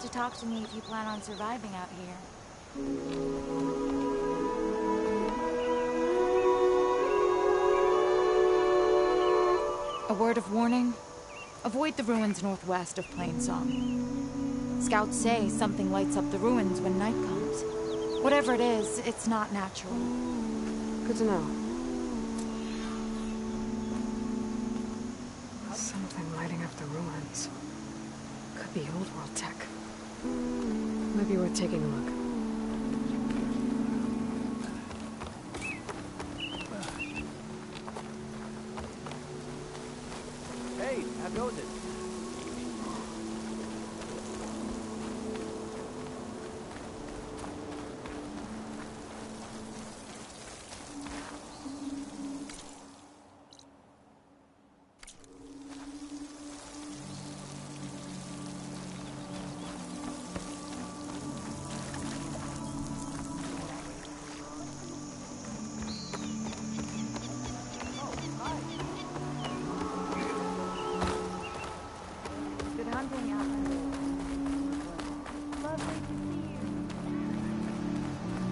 want to talk to me if you plan on surviving out here. A word of warning. Avoid the ruins northwest of Plainsong. Scouts say something lights up the ruins when night comes. Whatever it is, it's not natural. Good to know. Something lighting up the ruins. Could be old world tech. Might be worth taking a look. Hey, how goes it? Good hunting, Outlander. Lovely to see you.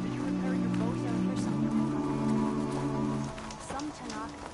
Did you repair your bow for some Tanaka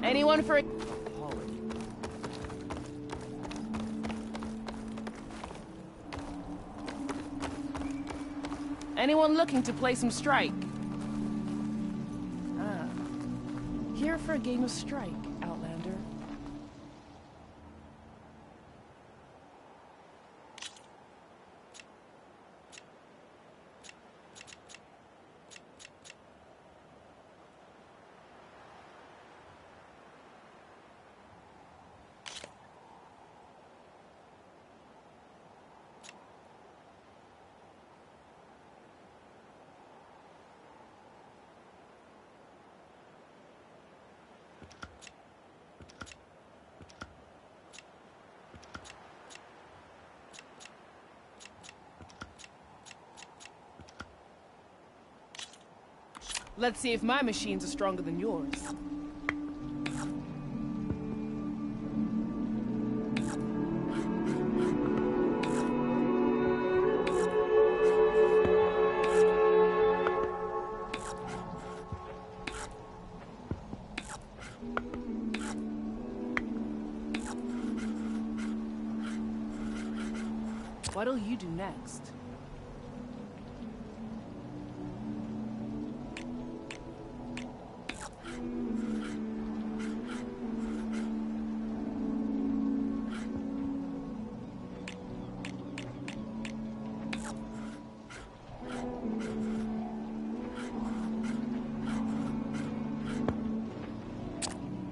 Anyone for... Anyone looking to play some Strike? Ah. Here for a game of Strike, Outlander. Let's see if my machines are stronger than yours. What'll you do next?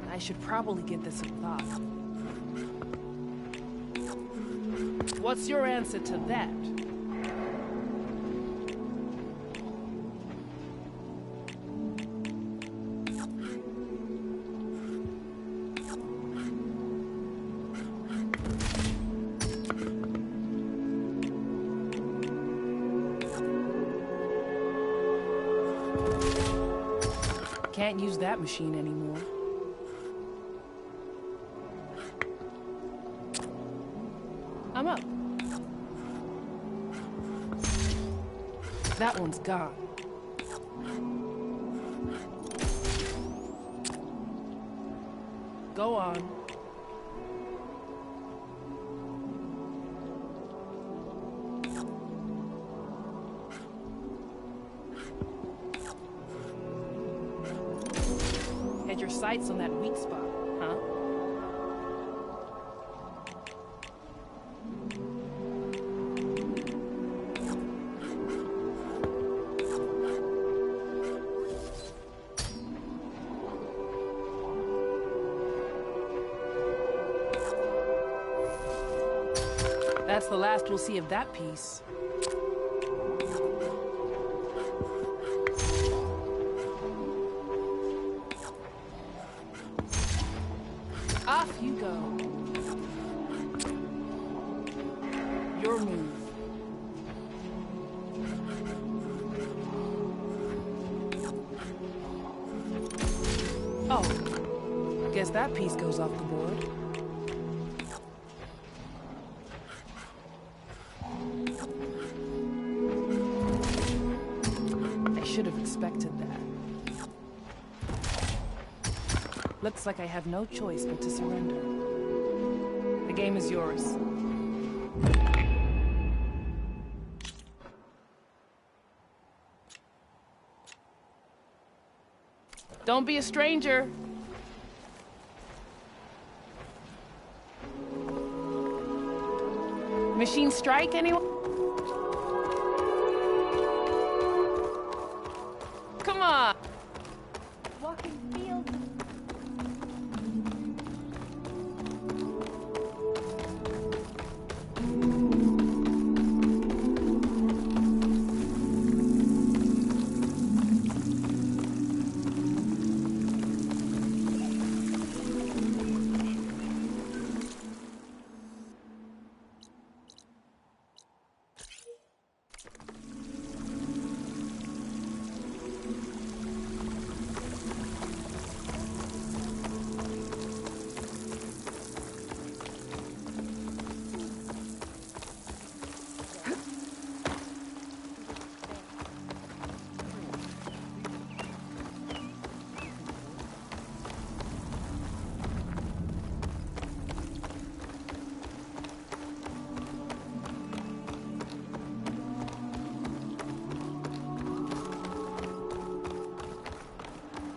I should probably give this a thought. What's your answer to that? Can't use that machine anymore. I'm up. That one's gone. Go on. Had your sights on that weak spot, huh? That's the last we'll see of that piece. Off you go. Your move. Oh, guess that piece goes off the board. Should have expected that. Looks like I have no choice but to surrender. The game is yours. Don't be a stranger. Machine strike, anyone? Come on! Walking field.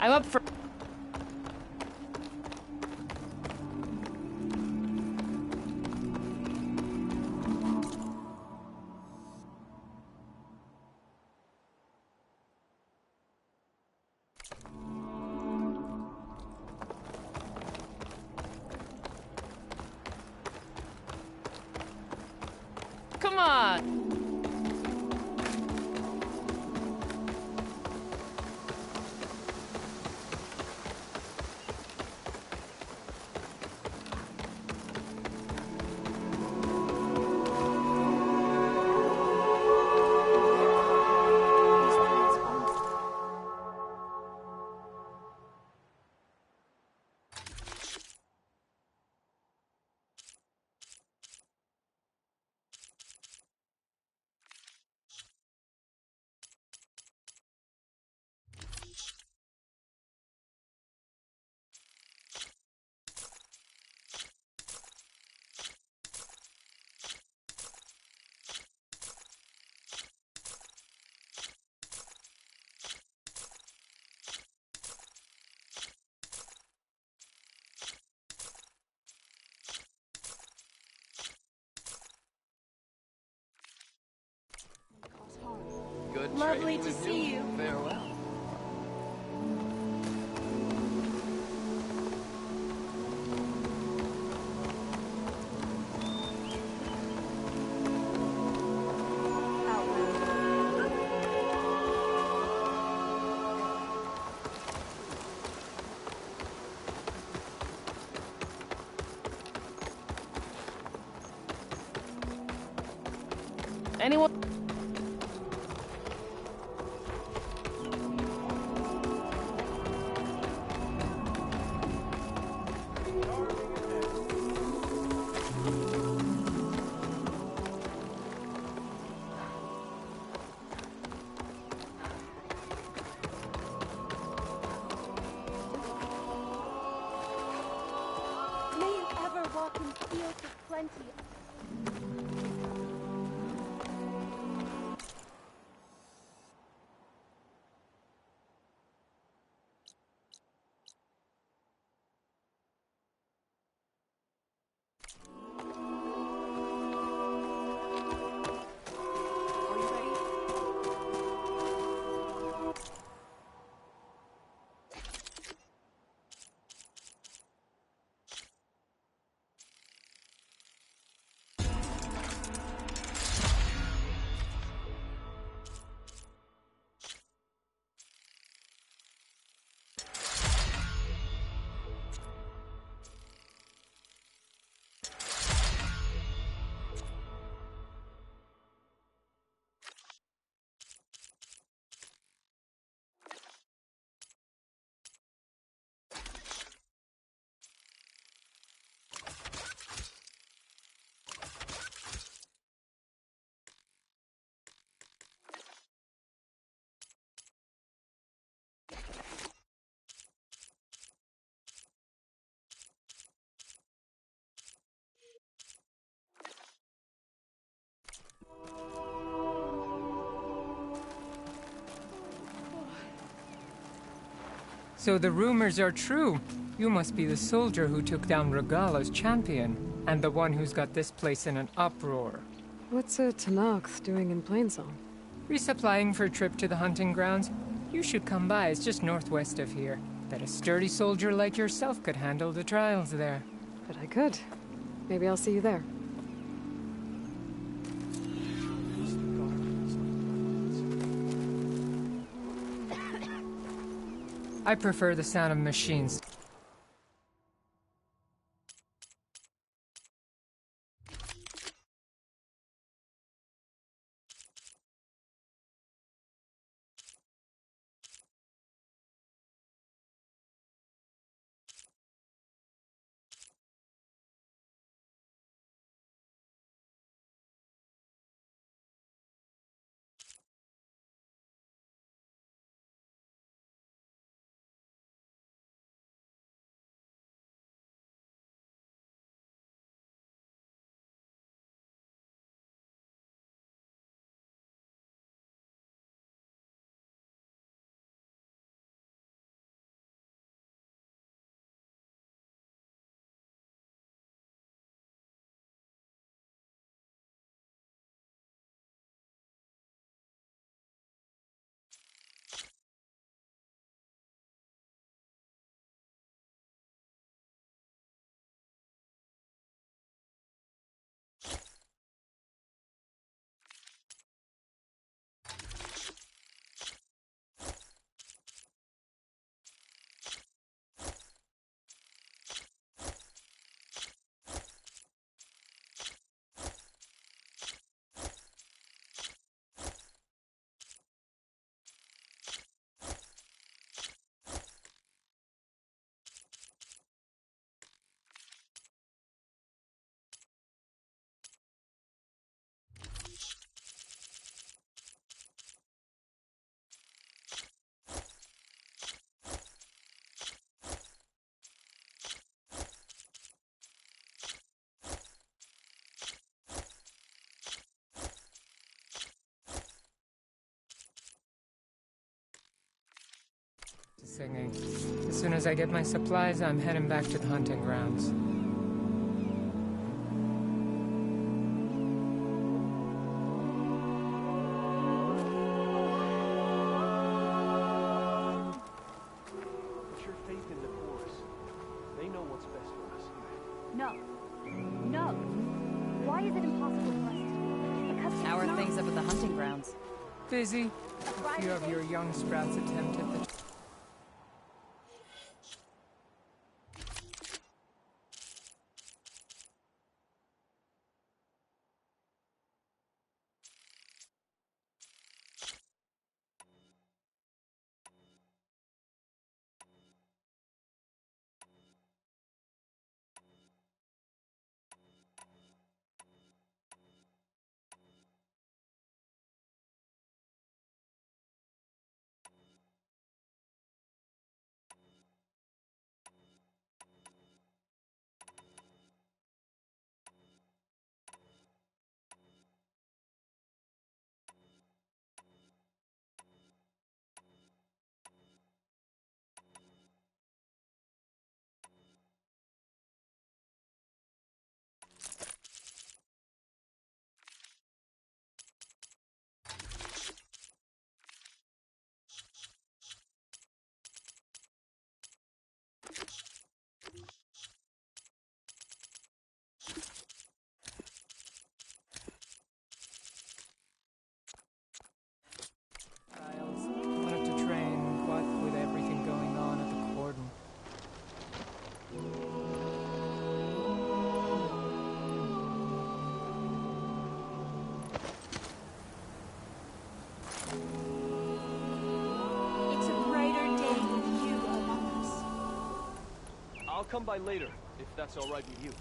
I'm up for... Come on! Good Lovely trading to with see you. Farewell. Anyone? May you ever walk in fields of plenty. Are you ready? So the rumors are true. You must be the soldier who took down Regala's champion, and the one who's got this place in an uproar. What's a Tanakh doing in Plainsong? Resupplying for a trip to the hunting grounds? You should come by, it's just northwest of here. Bet a sturdy soldier like yourself could handle the trials there. But I could. Maybe I'll see you there. I prefer the sound of machines. singing. As soon as I get my supplies, I'm heading back to the hunting grounds. Put your faith in the Chorus. They know what's best for us. No. No. Why is it impossible for us to do? Because it's How are not. things up at the hunting grounds? Busy. A few of your young sprouts attempted the... Wanted to train, but with everything going on at the cordon. It's a brighter day with you among us. I'll come by later, if that's all right with you.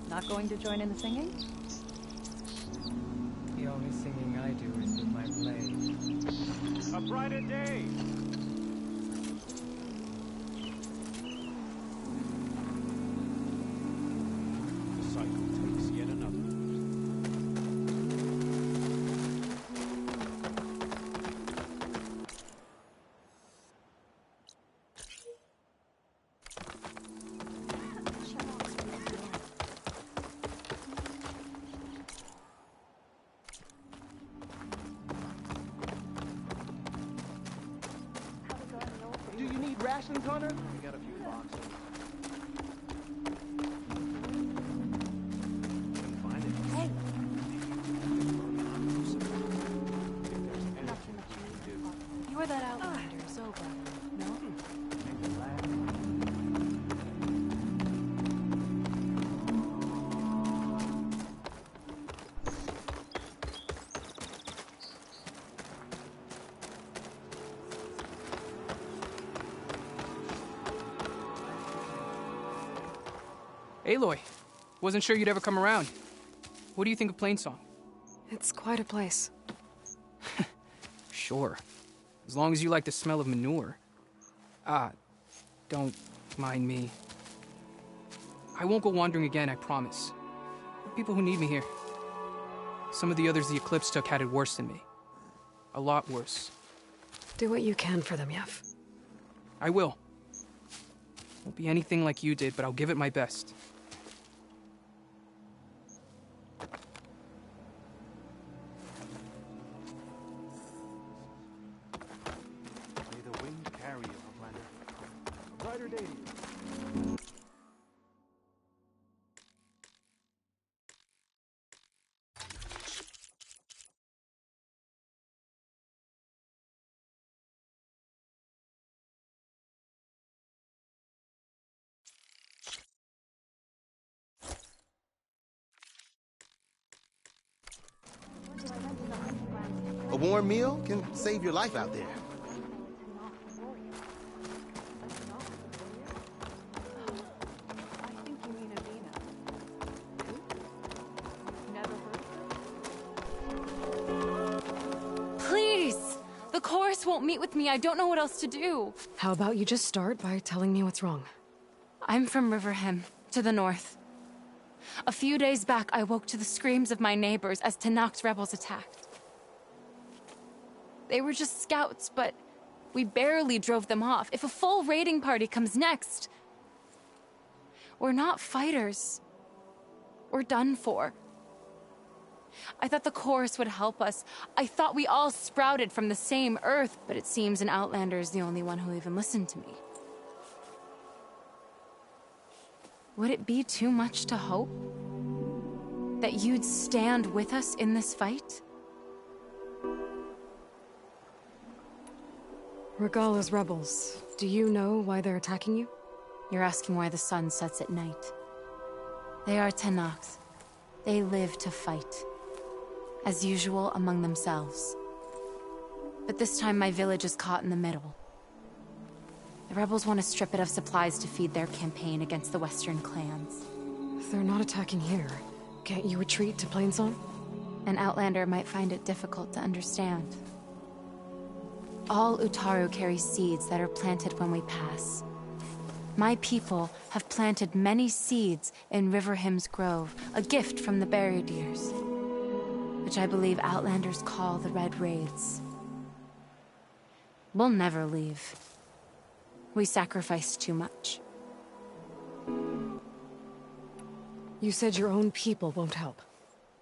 Not going to join in the singing? The only singing I do is with my blade. A brighter day! The cycle takes yet another. Do you need ration, Connor? We got a few boxes. Couldn't find it. Hey, If there's anything we can do. You were that outlander, Zoba. No? Make it laugh. Aloy, wasn't sure you'd ever come around. What do you think of Plainsong? It's quite a place. Sure, as long as you like the smell of manure. Don't mind me. I won't go wandering again, I promise. There are people who need me here. Some of the others the Eclipse took had it worse than me. A lot worse. Do what you can for them, Yef. I will. Won't be anything like you did, but I'll give it my best. May the wind carry you, Outlander. A brighter day to you. A warm meal can save your life out there. I think you mean Avina. Never heard of her? Please! The Chorus chorus won't meet with me. I don't know what else to do. How about you just start by telling me what's wrong? I'm from Riverhim, to the north. A few days back, I woke to the screams of my neighbors as Tenakth's rebels attacked. They were just scouts, but we barely drove them off. If a full raiding party comes next, we're not fighters. We're done for. I thought the chorus would help us. I thought we all sprouted from the same earth, but it seems an Outlander is the only one who even listened to me. Would it be too much to hope that you'd stand with us in this fight? Regala's rebels. Do you know why they're attacking you? You're asking why the sun sets at night. They are Tenakth. They live to fight. As usual, among themselves. But this time my village is caught in the middle. The rebels want to strip it of supplies to feed their campaign against the Western clans. If they're not attacking here, can't you retreat to Plainsong? An Outlander might find it difficult to understand. All Utaru carry seeds that are planted when we pass. My people have planted many seeds in Riverhim's Grove, a gift from the Barrier-Deers, which I believe Outlanders call the Red Raids. We'll never leave. We sacrificed too much. You said your own people won't help.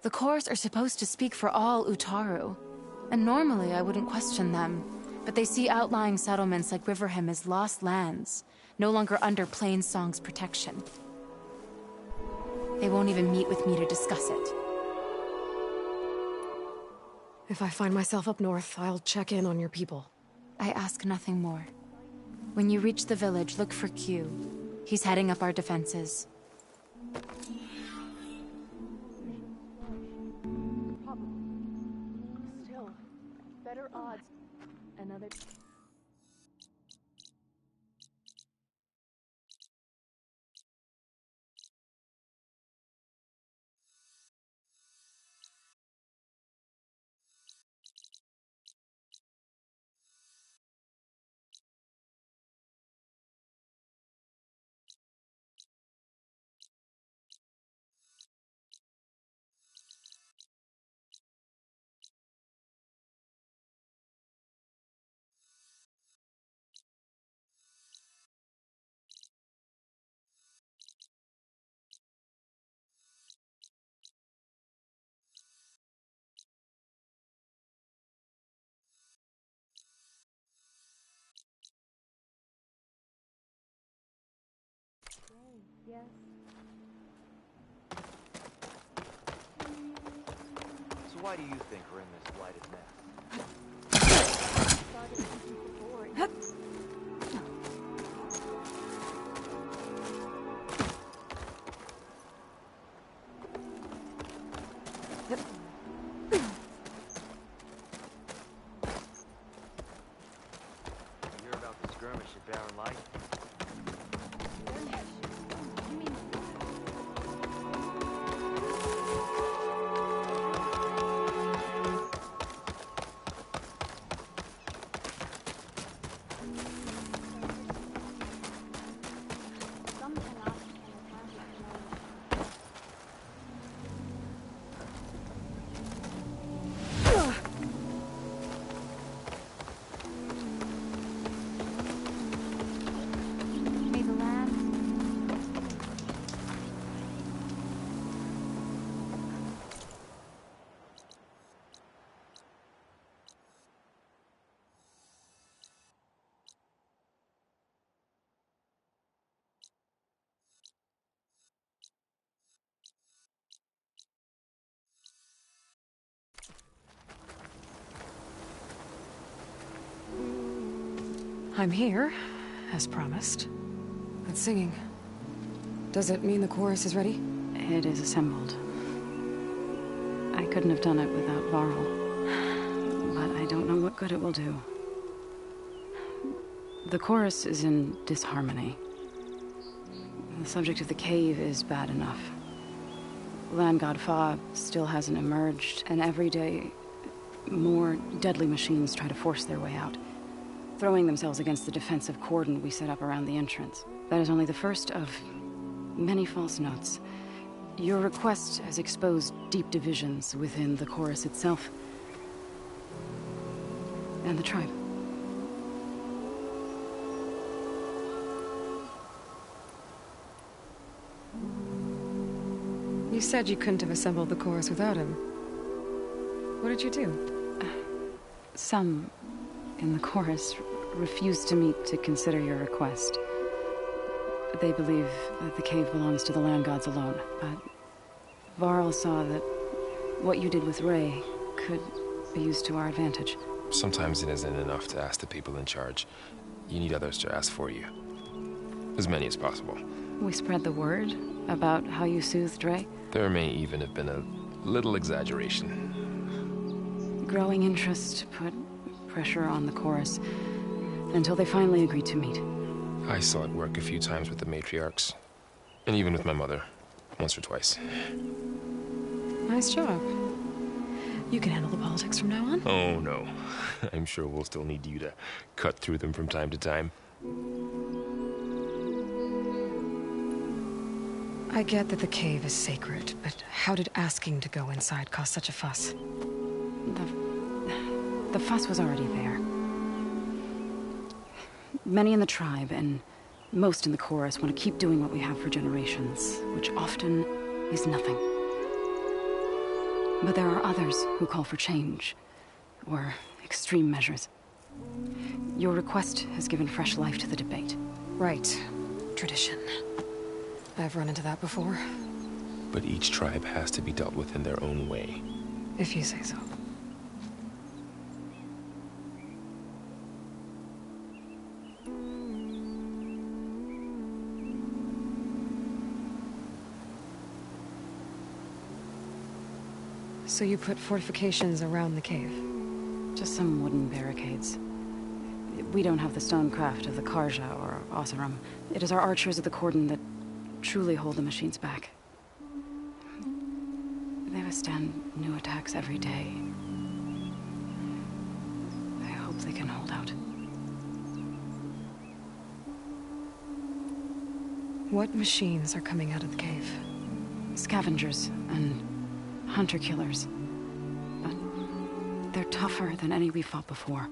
The Chorus are supposed to speak for all Utaru, and normally I wouldn't question them, but they see outlying settlements like Riverhim as lost lands, no longer under Plainsong's protection. They won't even meet with me to discuss it. If I find myself up north, I'll check in on your people. I ask nothing more. When you reach the village, look for Q. He's heading up our defenses. Still, better odds. Another... Yes. So why do you think we're in this blighted mess? You hear about the skirmish at Barren Light? I'm here, as promised. But singing. Does it mean the chorus is ready? It is assembled. I couldn't have done it without Varl. But I don't know what good it will do. The chorus is in disharmony. The subject of the cave is bad enough. Land God Fa still hasn't emerged, and every day more deadly machines try to force their way out. throwing themselves against the defensive cordon we set up around the entrance. That is only the first of many false notes. Your request has exposed deep divisions within the chorus itself and the tribe. You said you couldn't have assembled the chorus without him. What did you do? Some in the chorus refused to meet to consider your request. They believe that the cave belongs to the land gods alone, but Varl saw that what you did with Ray could be used to our advantage. Sometimes it isn't enough to ask the people in charge. You need others to ask for you. As many as possible. We spread the word about how you soothed Ray. There may even have been a little exaggeration. Growing interest put pressure on the chorus until they finally agreed to meet. I saw it work a few times with the matriarchs. And even with my mother. Once or twice. Nice job. You can handle the politics from now on? Oh, no. I'm sure we'll still need you to cut through them from time to time. I get that the cave is sacred, but how did asking to go inside cause such a fuss? The fuss was already there. Many in the tribe, and most in the chorus, want to keep doing what we have for generations, which often is nothing. But there are others who call for change, or extreme measures. Your request has given fresh life to the debate. Right. Tradition. I've run into that before. But each tribe has to be dealt with in their own way. If you say so. So you put fortifications around the cave? Just some wooden barricades. We don't have the stonecraft of the Karja or Oseram. It is our archers of the cordon that truly hold the machines back. They withstand new attacks every day. I hope they can hold out. What machines are coming out of the cave? Scavengers and hunter-killers. But they're tougher than any we fought before.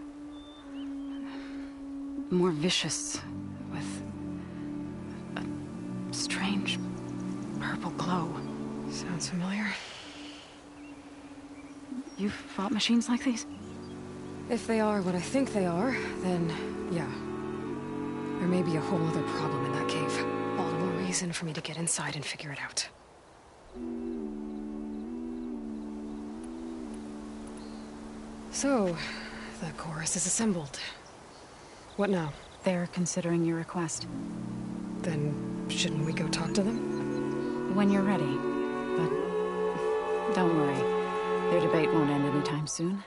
More vicious, with a strange purple glow. Sounds familiar. You've fought machines like these? If they are what I think they are, then yeah. There may be a whole other problem in that cave. All the more reason for me to get inside and figure it out. So, the chorus is assembled. What now? They're considering your request. Then, shouldn't we go talk to them? When you're ready. But don't worry. Their debate won't end anytime soon.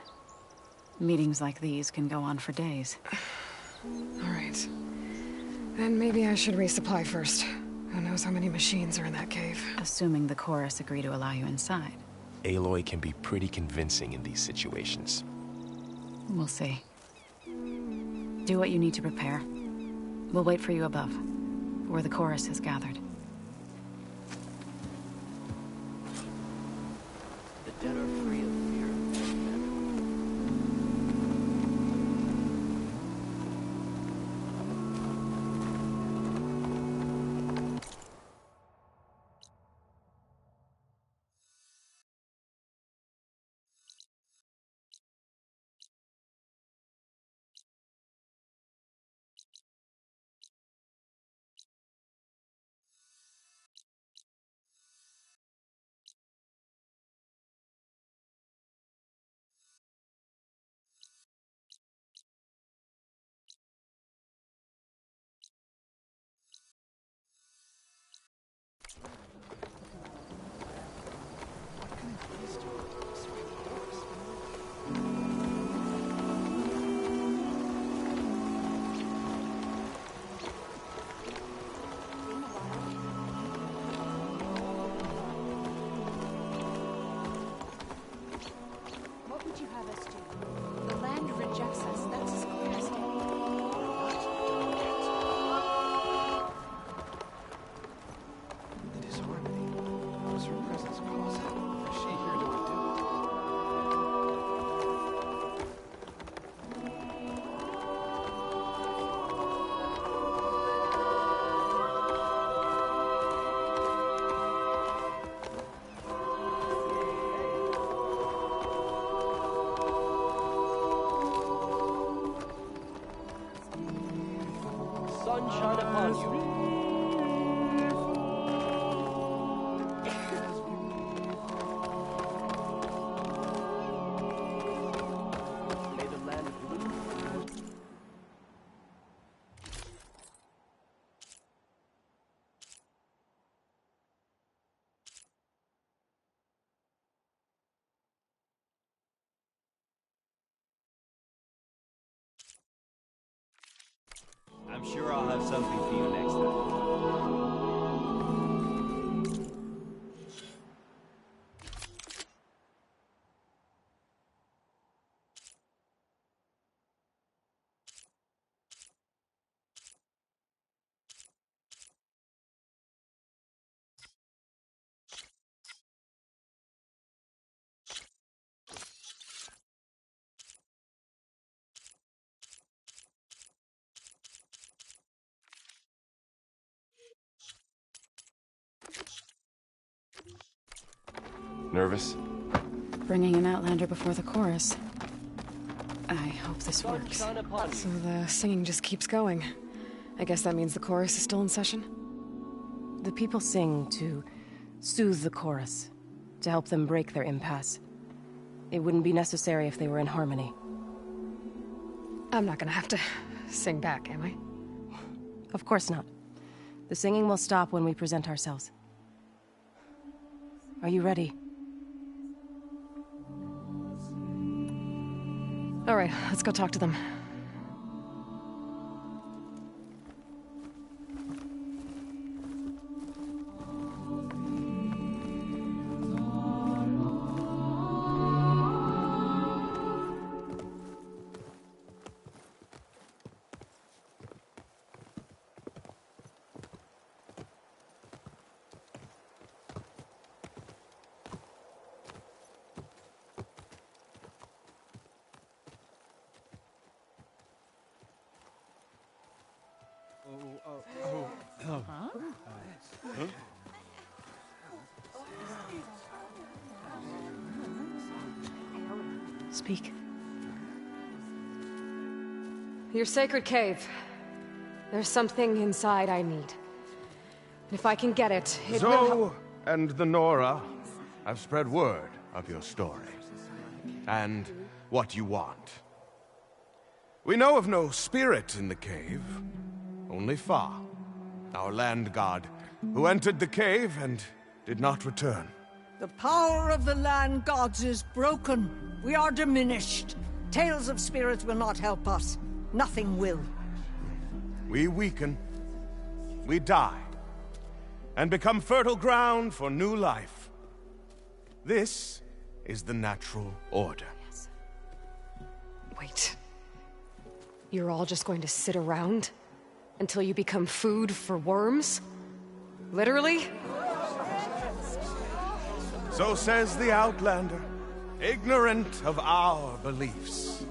Meetings like these can go on for days. All right. Then maybe I should resupply first. Who knows how many machines are in that cave? Assuming the chorus agree to allow you inside. Aloy can be pretty convincing in these situations. We'll see. Do what you need to prepare. We'll wait for you above, where the chorus has gathered. The dead are free of fear. shine upon you. May the land bloom. I'm sure I'll have something for you next time. Nervous? Bringing an Outlander before the chorus. I hope this works. So the singing just keeps going. I guess that means the chorus is still in session? The people sing to soothe the chorus, to help them break their impasse. It wouldn't be necessary if they were in harmony. I'm not gonna have to sing back, am I? Of course not. The singing will stop when we present ourselves. Are you ready? All right, let's go talk to them. Speak. Your sacred cave. There's something inside I need. If I can get it, it will help. Zoe and the Nora have spread word of your story. And what you want. We know of no spirit in the cave. Only Fa, our land god, who entered the cave and did not return. The power of the land gods is broken. We are diminished. Tales of spirits will not help us. Nothing will. We weaken. We die. And become fertile ground for new life. This is the natural order. Yes. Wait. You're all just going to sit around until you become food for worms? Literally? So says the Outlander, ignorant of our beliefs.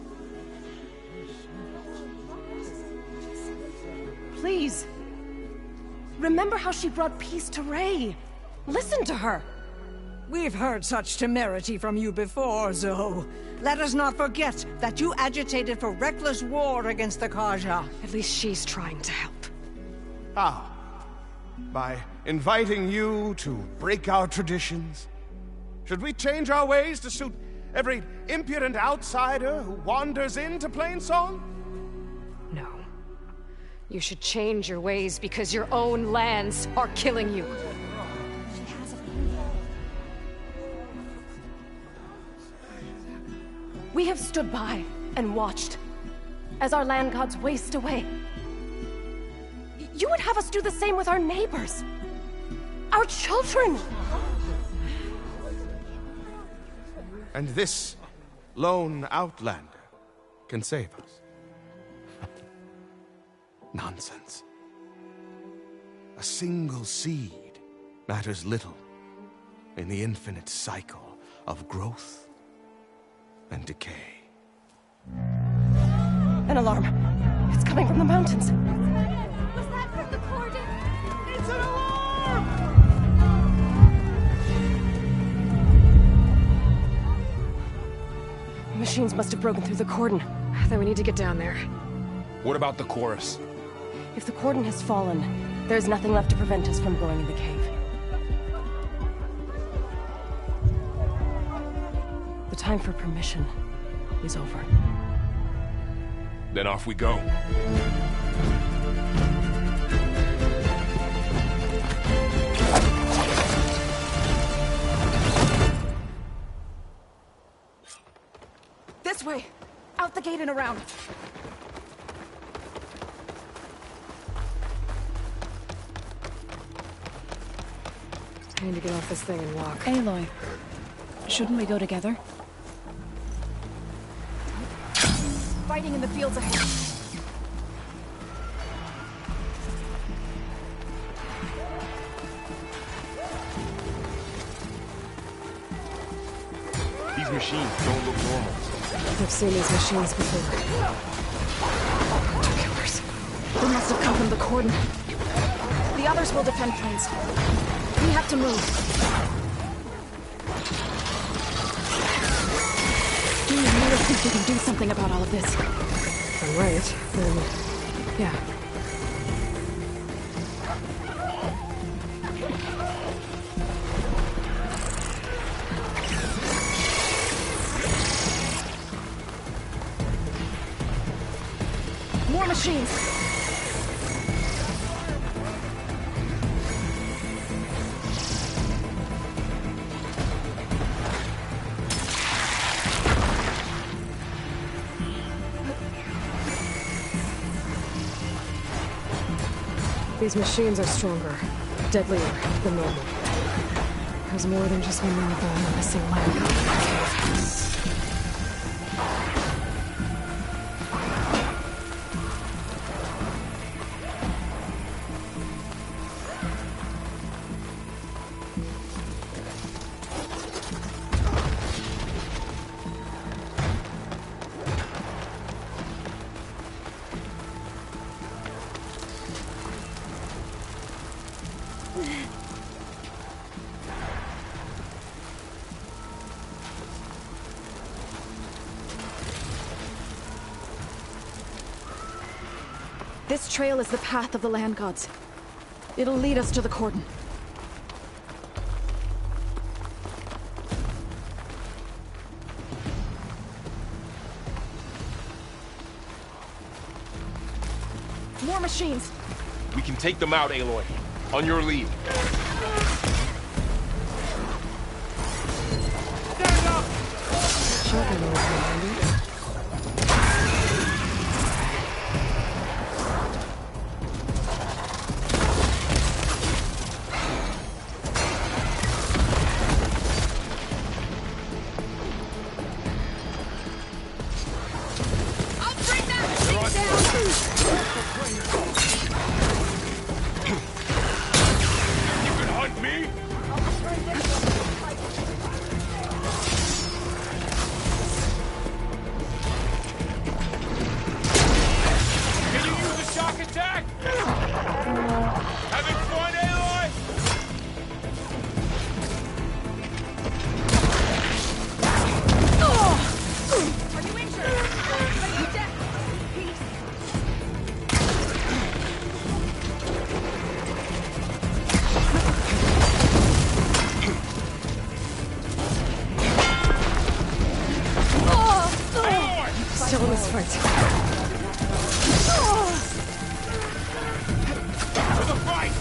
Please. Remember how she brought peace to Ray. Listen to her. We've heard such temerity from you before, Zoe. Let us not forget that you agitated for reckless war against the Kaja. At least she's trying to help. How? By inviting you to break our traditions? Should we change our ways to suit every impudent outsider who wanders into Plainsong? No. You should change your ways because your own lands are killing you. We have stood by and watched as our land gods waste away. You would have us do the same with our neighbors, our children. And this lone Outlander can save us. Nonsense. A single seed matters little in the infinite cycle of growth and decay. An alarm. It's coming from the mountains. Was that from the Cordon? It's an alarm! The machines must have broken through the cordon. Then we need to get down there. What about the chorus? If the cordon has fallen, there's nothing left to prevent us from going in the cave. The time for permission is over. Then off we go. This way! Out the gate and around! I need to get off this thing and walk. Aloy, shouldn't we go together? Fighting in the fields ahead. These machines don't look normal. I've seen these machines before. Killers. They must have come from the cordon. The others will defend Plains. We have to move. Do you really think we can do something about all of this? If I'm right, then yeah. More machines! These machines are stronger, deadlier than normal. There's more than just one marathon and a missing land in that cave. This trail is the path of the land gods. It'll lead us to the cordon. More machines! We can take them out, Aloy. On your lead. Shotgun would be handy. Still in this fight. For the fight!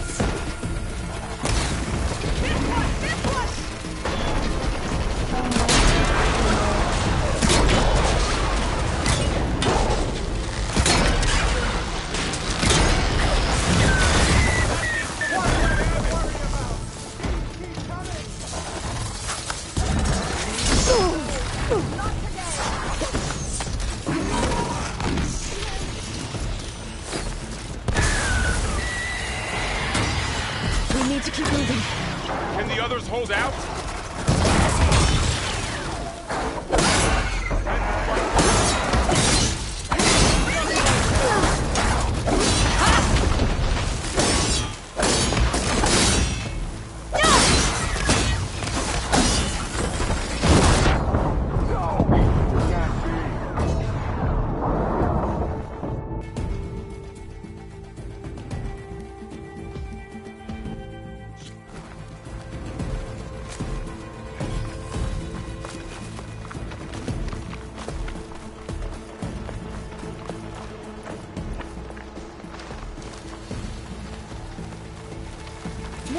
We need to keep moving. Can the others hold out?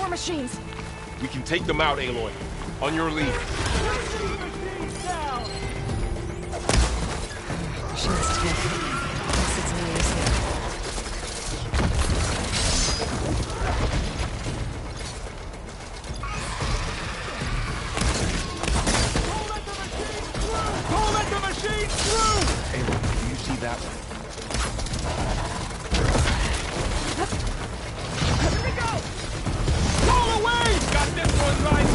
more machines! We can take them out, Aloy. On your lead. Machines together. Guess it's no use here. Don't let the machine through! Aloy, do you see that one? Here we go! Roll away! Got this one right!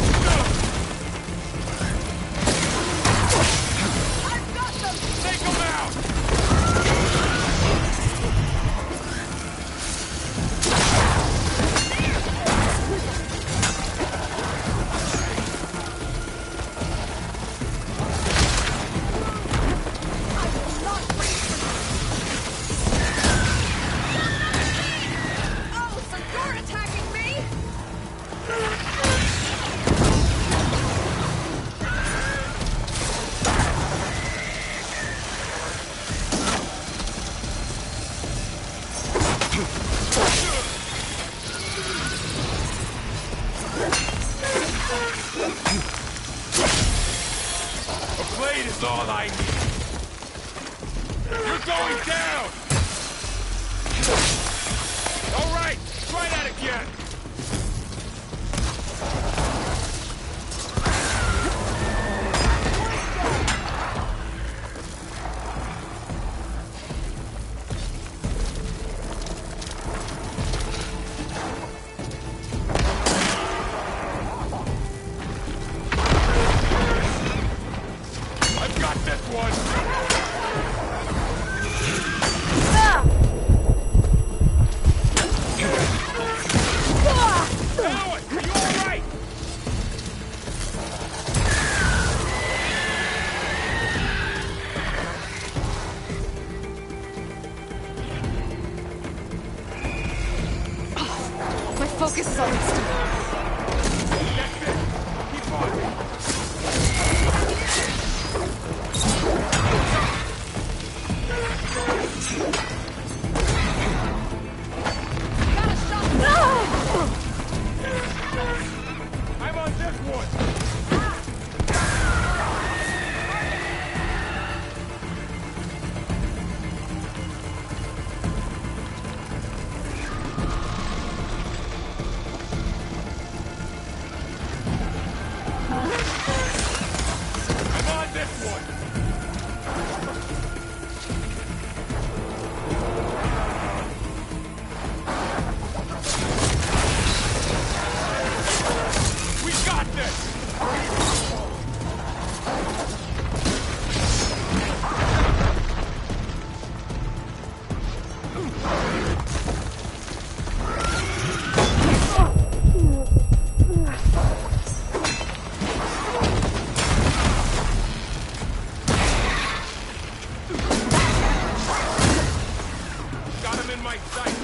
I've got them! Take them out! Oh, so you're attacking me? A blade is all I need. You're going down! All right, try that again. I've got this one! Aloy, are you all right? My focus is on this. That's it. Keep on. I'm on this one. I'm on this one. We got this! Got him in my sight!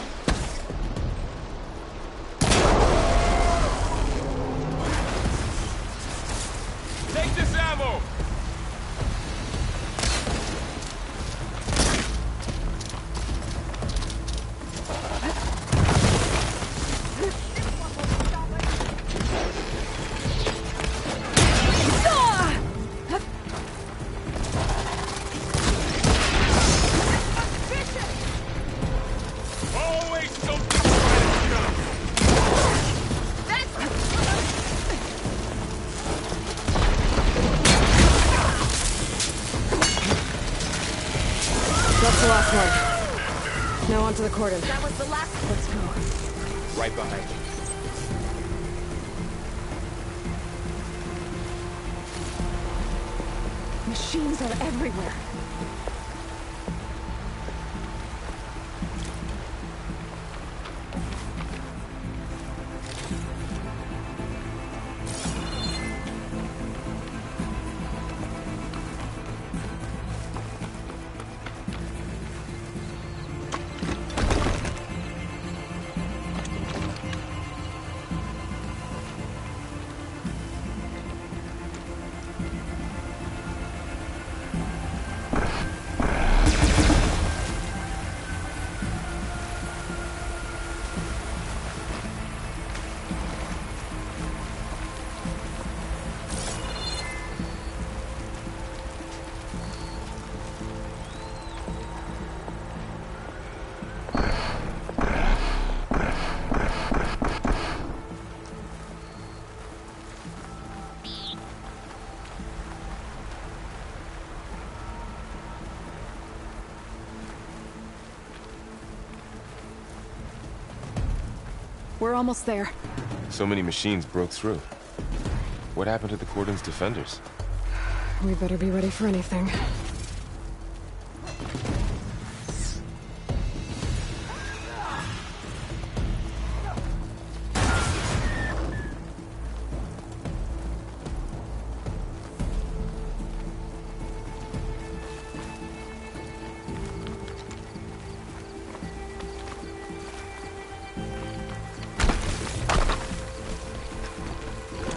Take this ammo! Always something to kill! That's the last one. Now onto the cordon. That was the last. Let's go. Right behind you. Machines are everywhere. We're almost there. So many machines broke through. What happened to the Cordon's defenders? We better be ready for anything.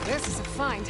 This is a find.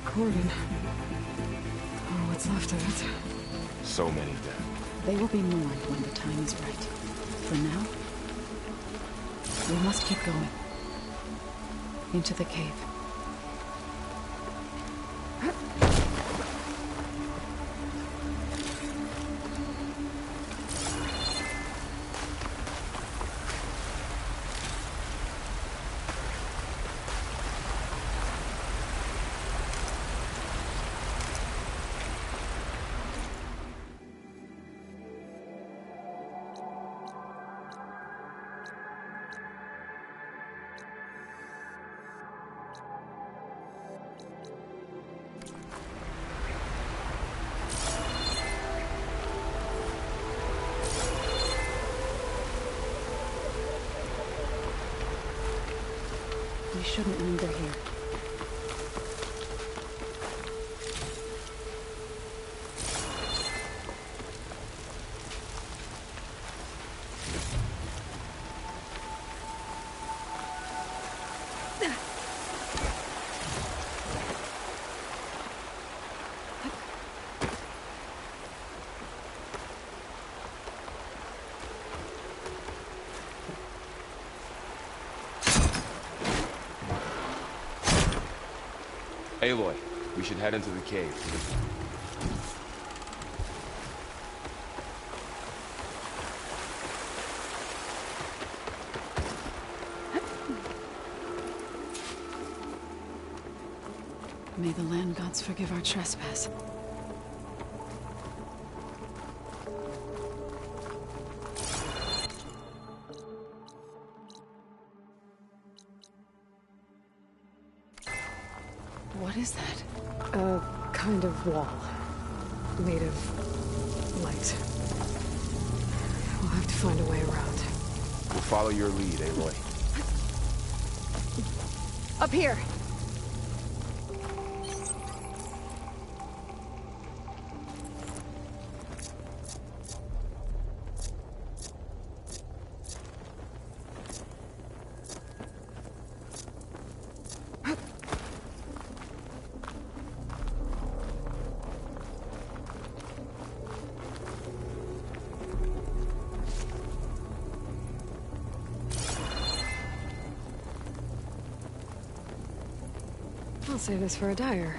Cordon. Oh, what's left of it. So many dead. They will be mourned when the time is right. For now, we must keep going. Into the cave. We shouldn't linger here. Aloy, we should head into the cave. May the land gods forgive our trespass. What is that? A kind of wall. Made of light. We'll have to find a way around. We'll follow your lead, Aloy. Up here! I'll save this for a dyer.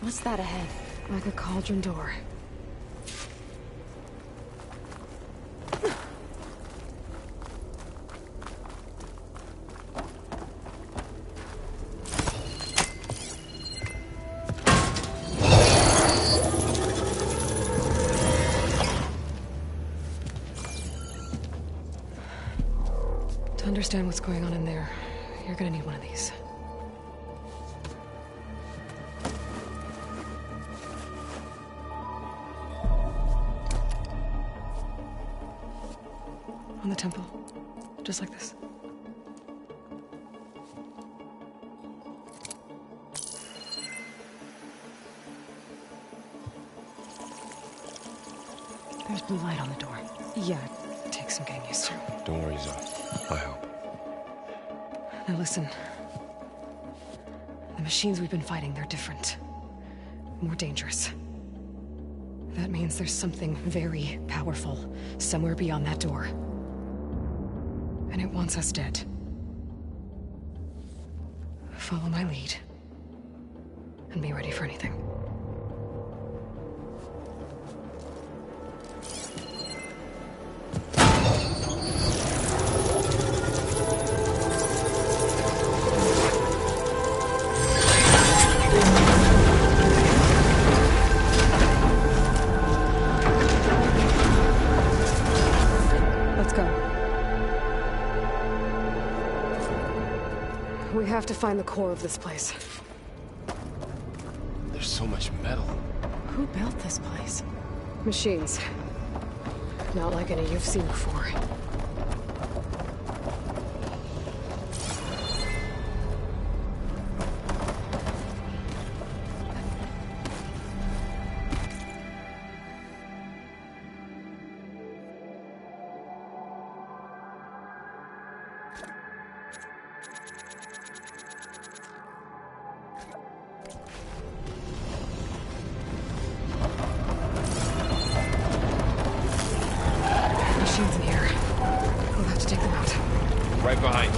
What's that ahead? Like a cauldron door. understand what's going on in there, you're gonna need one of these. On the temple. Just like this. There's blue light on the door. Yeah, it takes some getting used to. Don't worry, Zoe. I help. Now listen. The machines we've been fighting, they're different. More dangerous. That means there's something very powerful somewhere beyond that door. And it wants us dead. Follow my lead. And be ready for anything. We have to find the core of this place. There's so much metal. Who built this place? Machines. Not like any you've seen before. Right behind.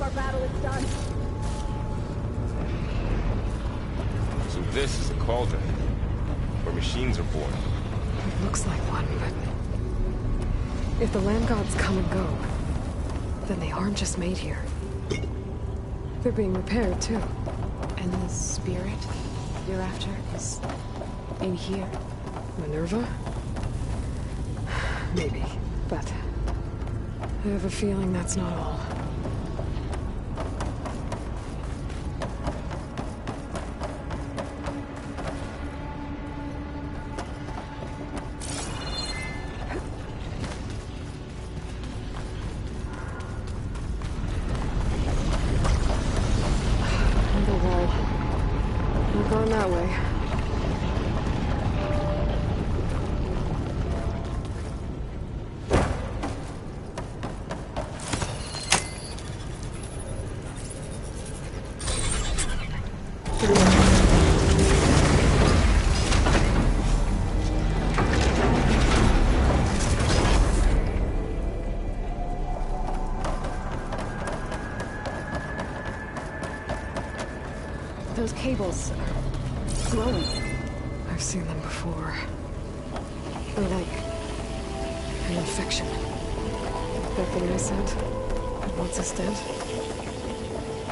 our battle is done. So this is a cauldron, where machines are born. It looks like one, but... if the land gods come and go, then they aren't just made here. They're being repaired, too. And the spirit you're after is in here? Minerva? Maybe, but... I have a feeling that's not all. Those cables are glowing. I've seen them before. They're like an infection. That thing I said, that wants us dead.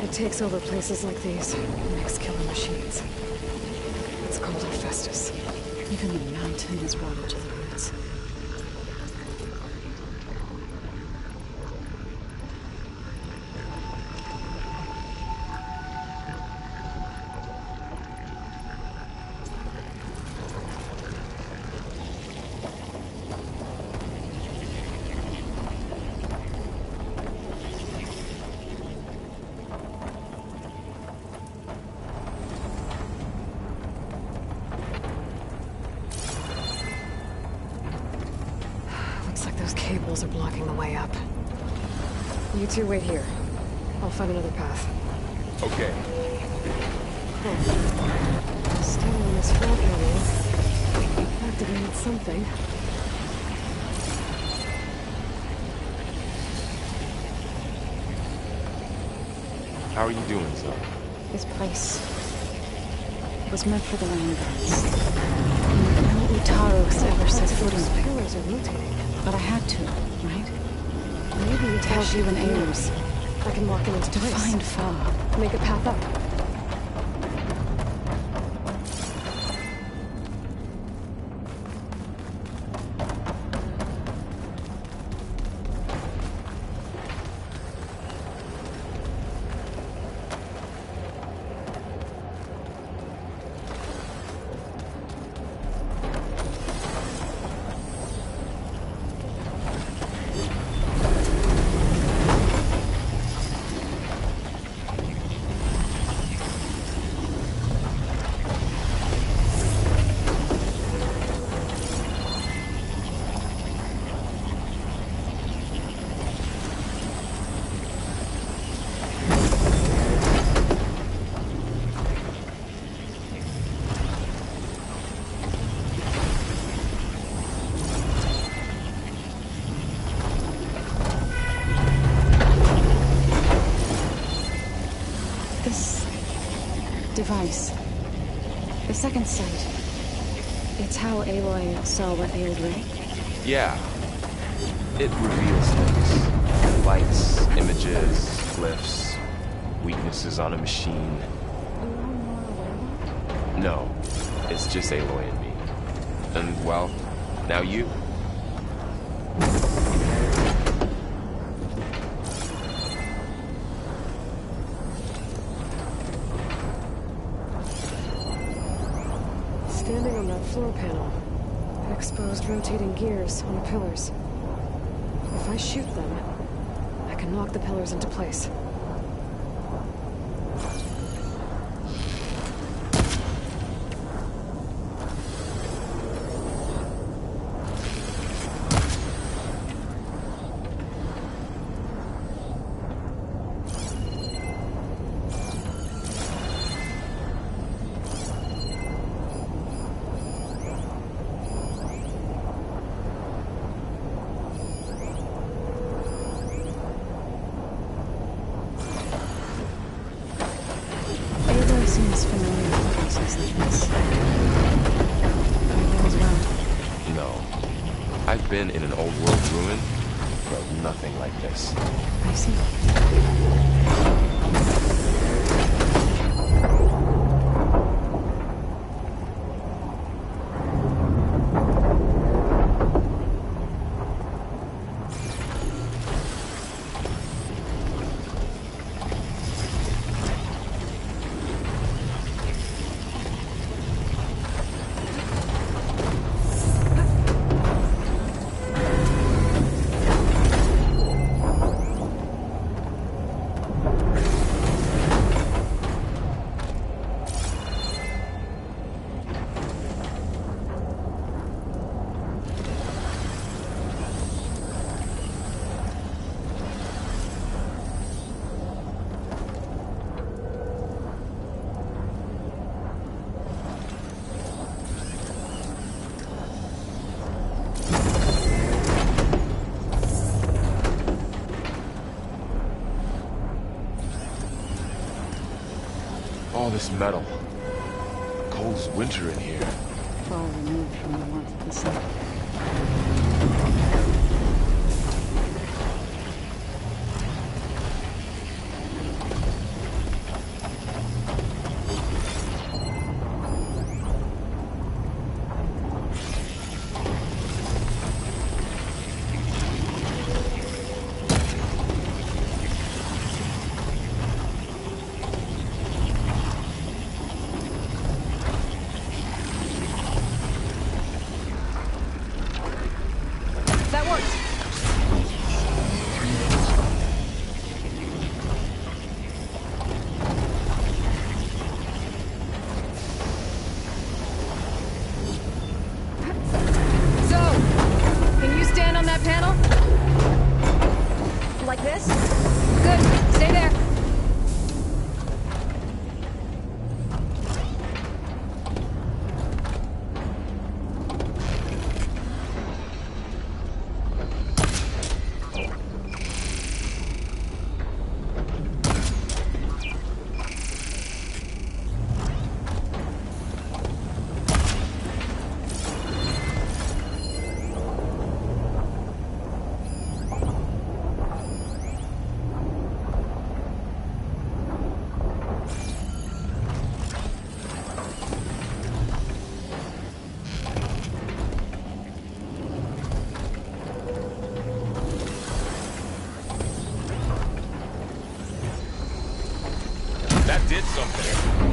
It takes over places like these and makes killer machines. It's called Hephaestus. Even the mountain is water to the roots. Cables are blocking the way up. You two wait here. I'll find another path. Okay. Still on this floor panel. Activated something. How are you doing, Zoe? This place was meant for the land gods. No Utaros ever set foot in Those it. pillars are rotating. But I had to, right? Maybe it tells you an Ares. I can walk them into To place. find Fa. Make a path up. Device. The second sight. It's how Aloy saw what ailed Ray? Yeah. It reveals things. Lights, images, glyphs, weaknesses on a machine. No. It's just Aloy and me. And, well, now you. Standing on that floor panel, exposed rotating gears on the pillars. If I shoot them, I can knock the pillars into place. I've been in an old world ruin, but nothing like this. I see. All this metal. Cold as winter in here. Far removed from the warmth of the sun. Did something.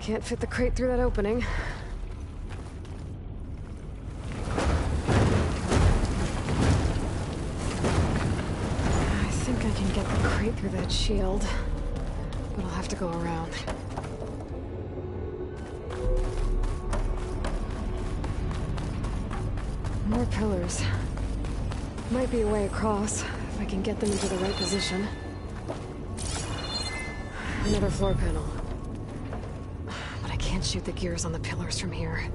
Can't fit the crate through that opening. I think I can get the crate through that shield, but I'll have to go around. More pillars. Might be a way across, if I can get them into the right position. Another floor panel. Can't shoot the gears on the pillars from here.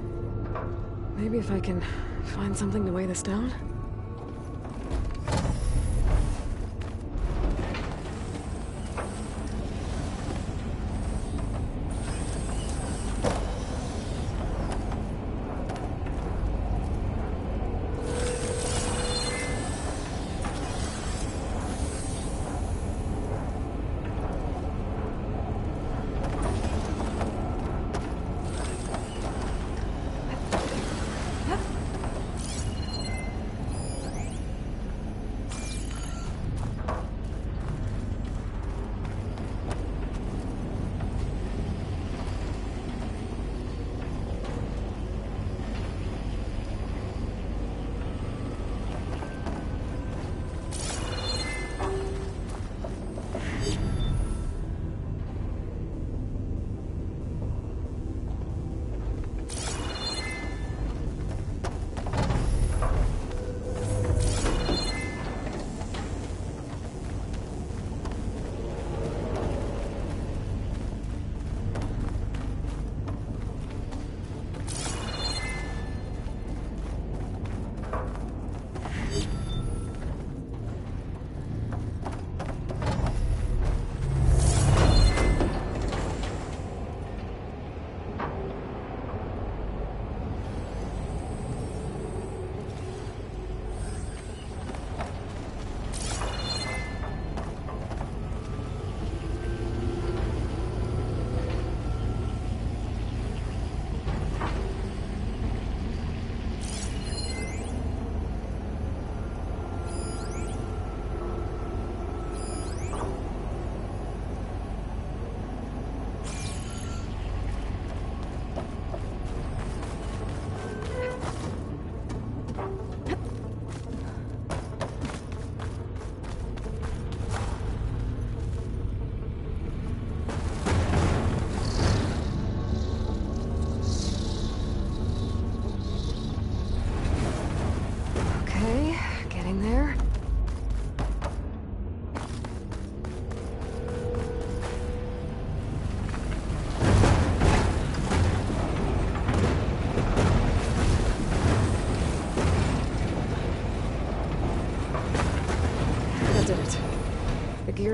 Maybe if I can find something to weigh this down?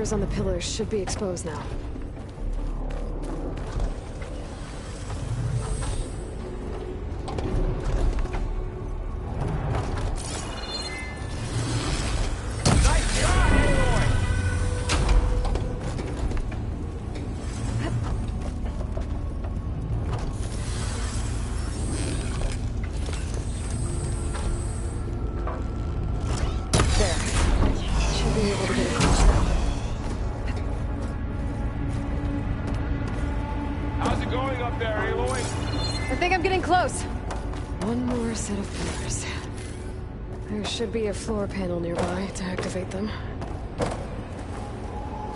markers on the pillars should be exposed now. Should be a floor panel nearby to activate them.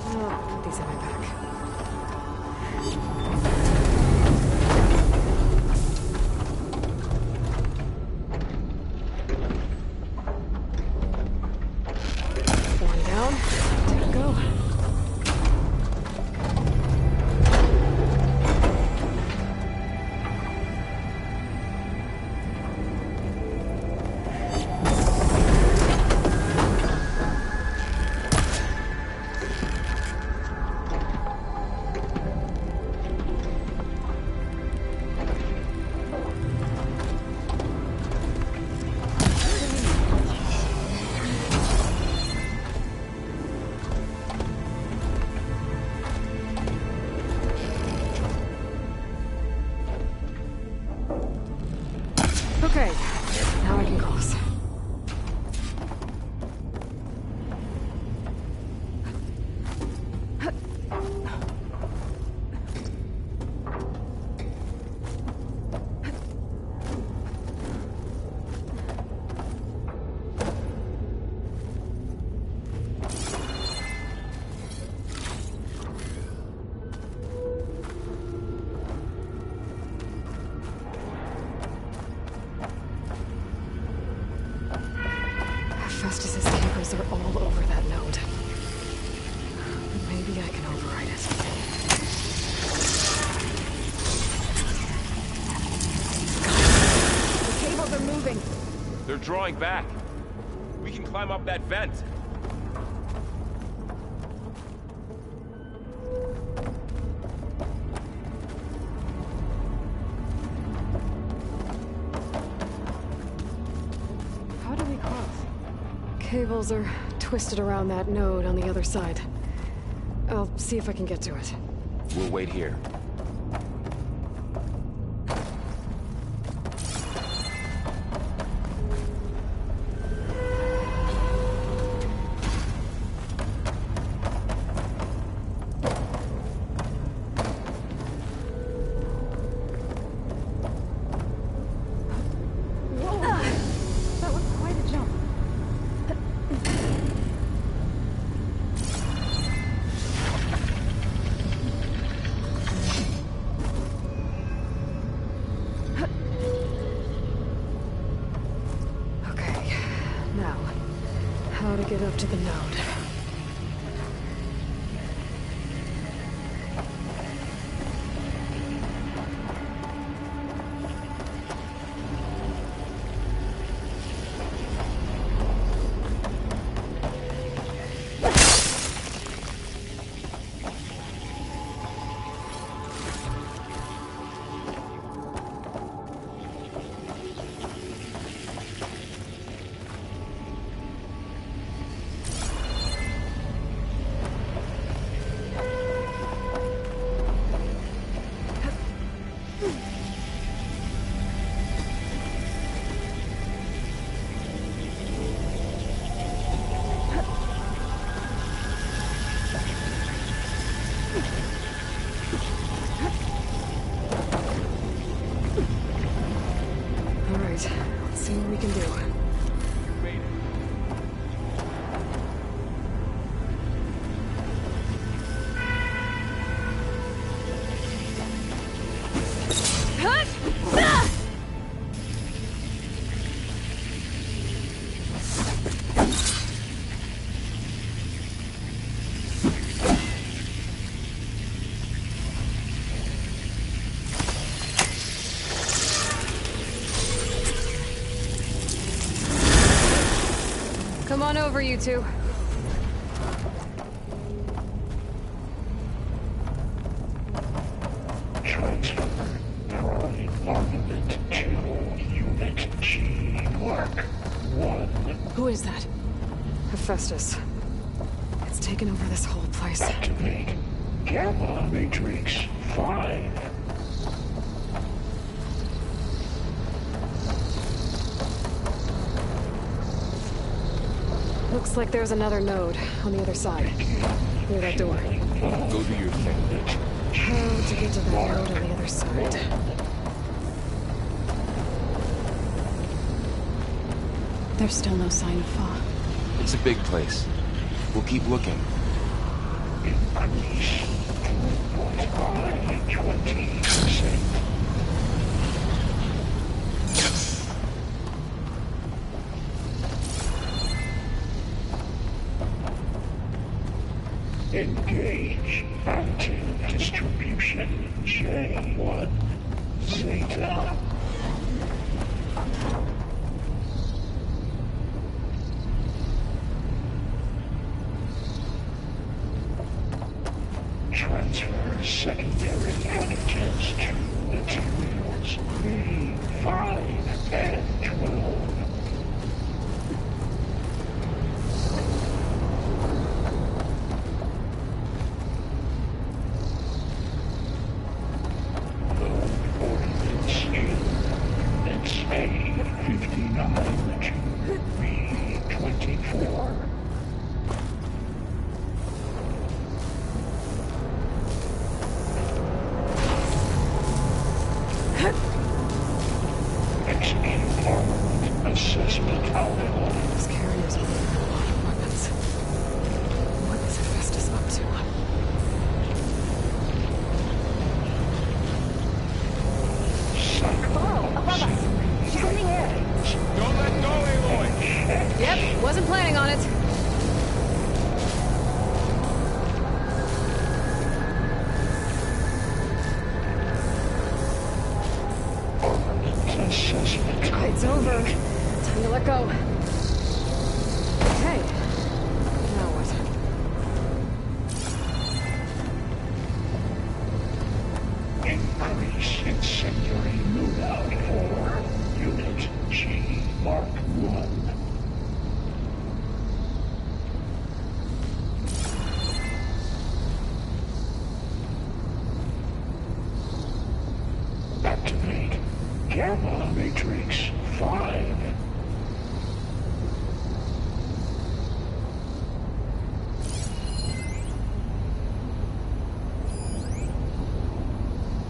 Oh, put these in my back. One down. Two to go. Okay, now I can cross. Festus's cables are all over that node. Maybe I can override it. The cables are moving. They're drawing back. We can climb up that vent. How do we cross? Cables are twisted around that node on the other side. I'll see if I can get to it. We'll wait here. How to get up to the node. Come on over, you two. Armament 2, Unit G, Mark 1. Who is that? Hephaestus. It's taken over this whole place. Activate Gamma Matrix 5. Looks like there's another node on the other side, near that door. Go do your thing. How to get to that node on the other side? There's still no sign of Fa. It's a big place. We'll keep looking. Increase 2.5 20%. Engage active distribution J1 Zeta. Transfer secondary antigens to materials B5 and 12. Those carriers are a lot of weapons. What is Hephaestus up to? Below, above us. She's in the air. Don't let go, Aloy! Yep, wasn't planning on it. It's over. Time to let go. Okay. Now what? Increase incendiary loadout for Unit G Mark 1. Activate Gamma Matrix 5.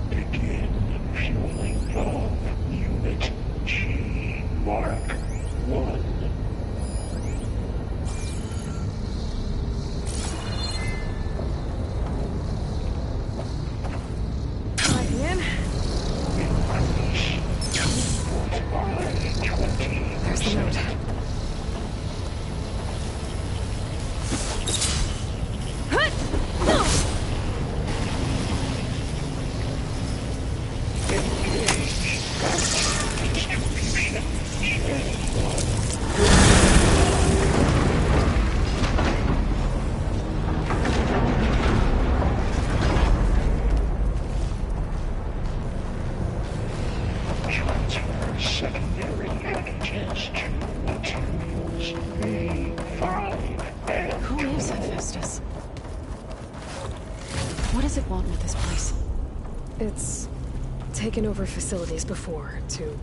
Begin fueling of Unit G Mark 1. Plugging in. There's the note. Secondary antigens to materials B5 and Who is Hephaestus? What does it want with this place? It's taken over facilities before to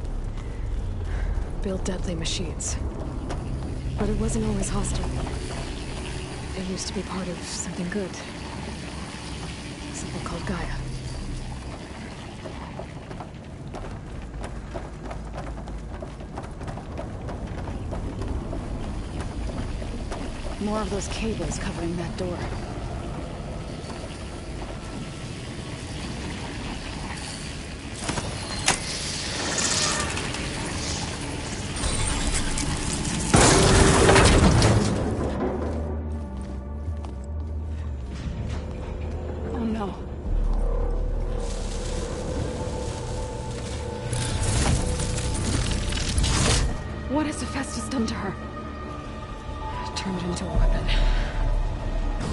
build deadly machines. But it wasn't always hostile. It used to be part of something good. Something called Gaia. More of those cables covering that door. Oh no. What has Hephaestus done to her? Turned it into a weapon,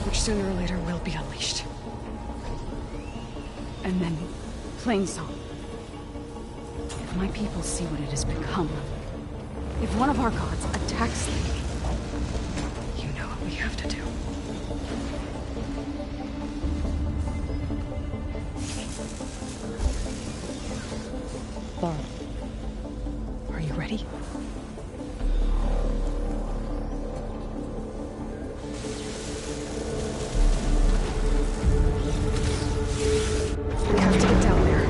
which sooner or later will be unleashed. And then, Plainsong. If my people see what it has become, if one of our gods attacks them, you know what we have to do. Laura, are you ready? We have to get down there.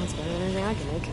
Sounds better than anything I can make.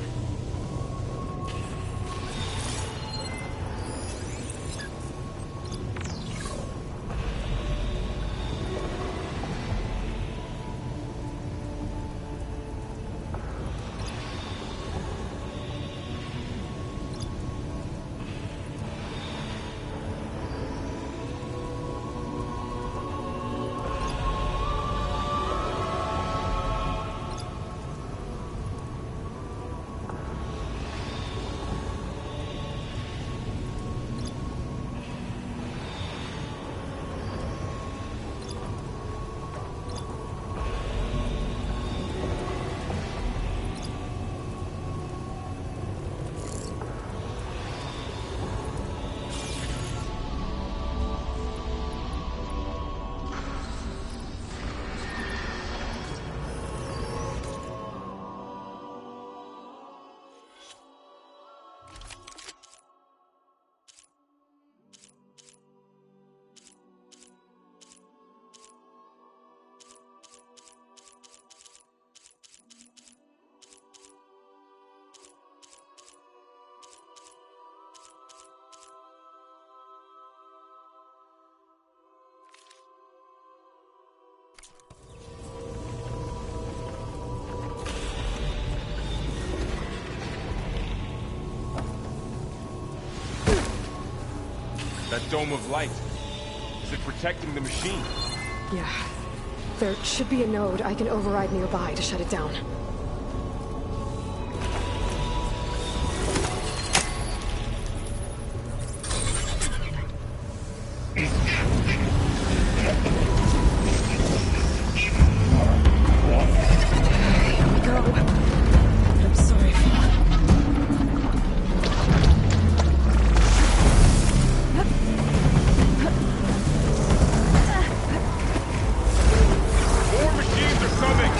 That dome of light, is it protecting the machine? Yeah. There should be a node I can override nearby to shut it down. Here we go. I'm sorry for... More machines are coming!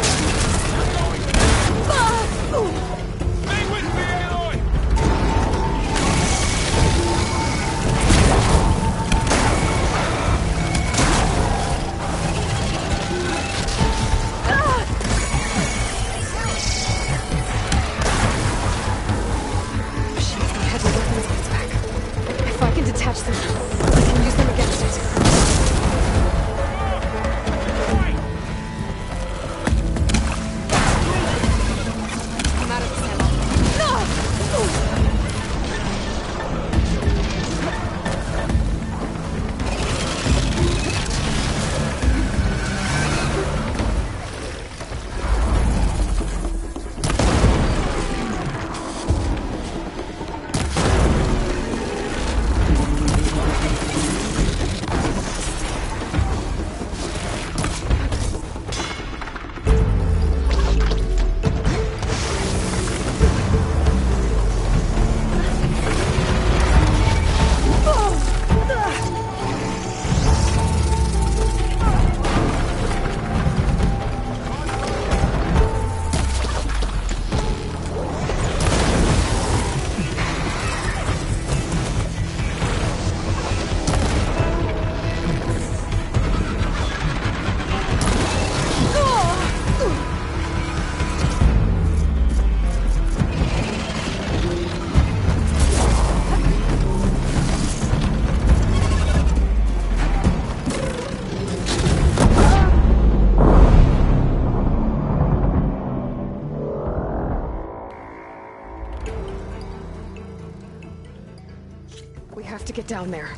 down there.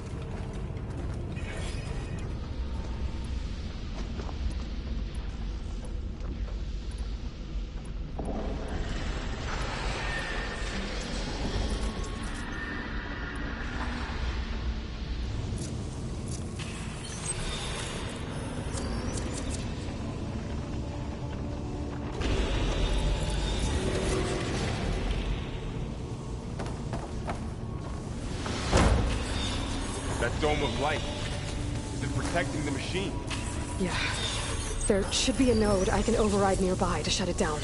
That dome of light, is it protecting the machine? Yeah. There should be a node I can override nearby to shut it down.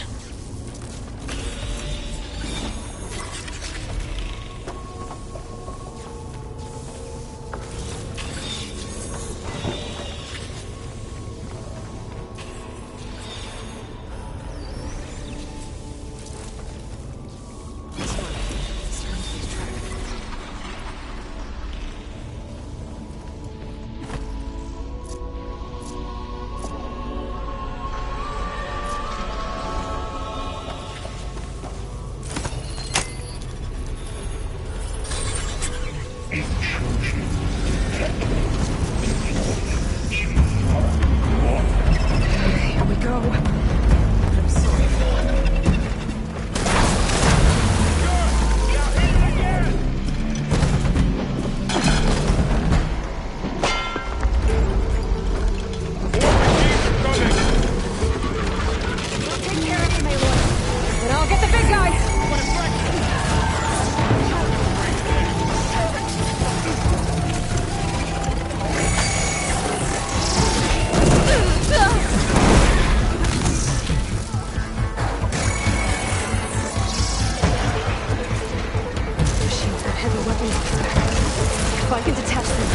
If I can detach them,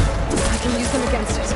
I can use them against it.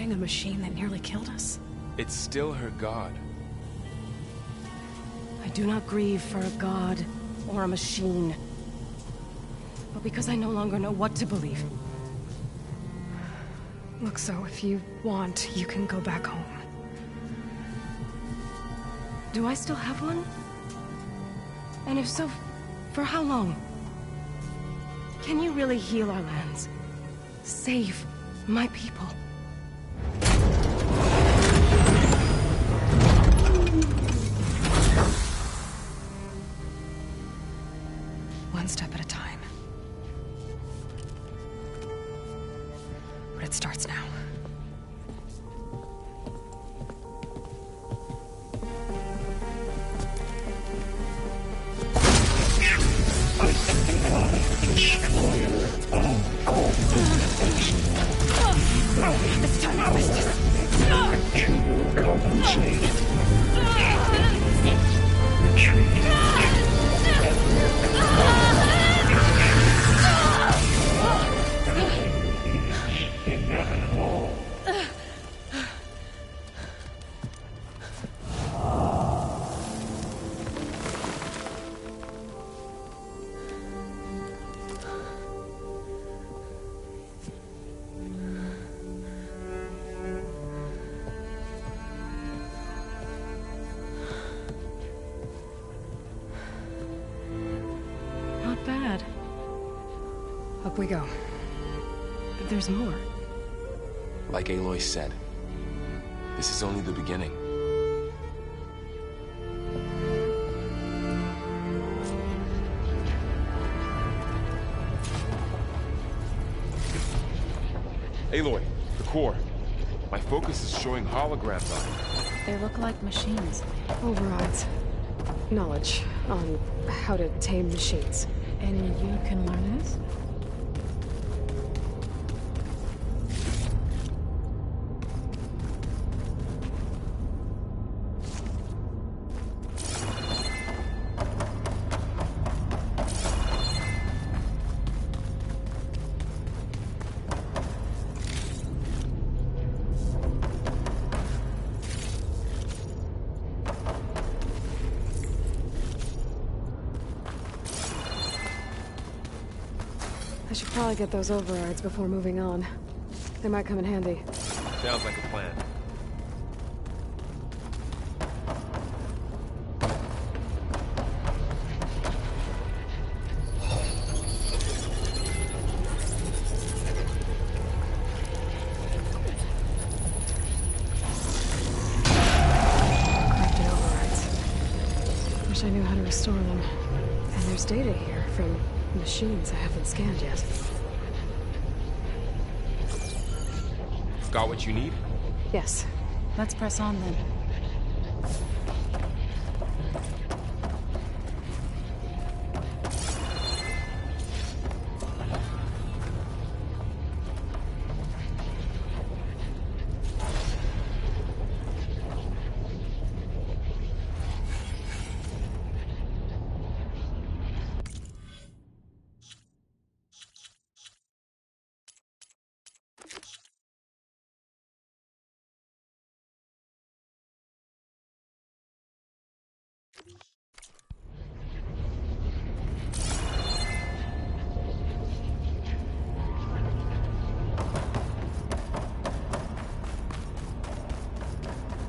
A machine that nearly killed us. It's still her god. I do not grieve for a god or a machine, but because I no longer know what to believe. Look, so if you want, you can go back home. Do I still have one? And if so, for how long? Can you really heal our lands? Save my people? One step at a time. But it starts now. This time, Armistice! and she will compensate. Retreat. Inevitable. Not bad. Up we go. But there's more. Like Aloy said, this is only the beginning. Aloy, the core. My focus is showing holograms on it. They look like machines. Overrides. Knowledge on how to tame machines. And you can learn this? I should probably get those overrides before moving on. They might come in handy. Sounds like a plan. Corrupted overrides. Wish I knew how to restore them. And there's data here from machines I haven't scanned yet. Got what you need? Yes. Let's press on then.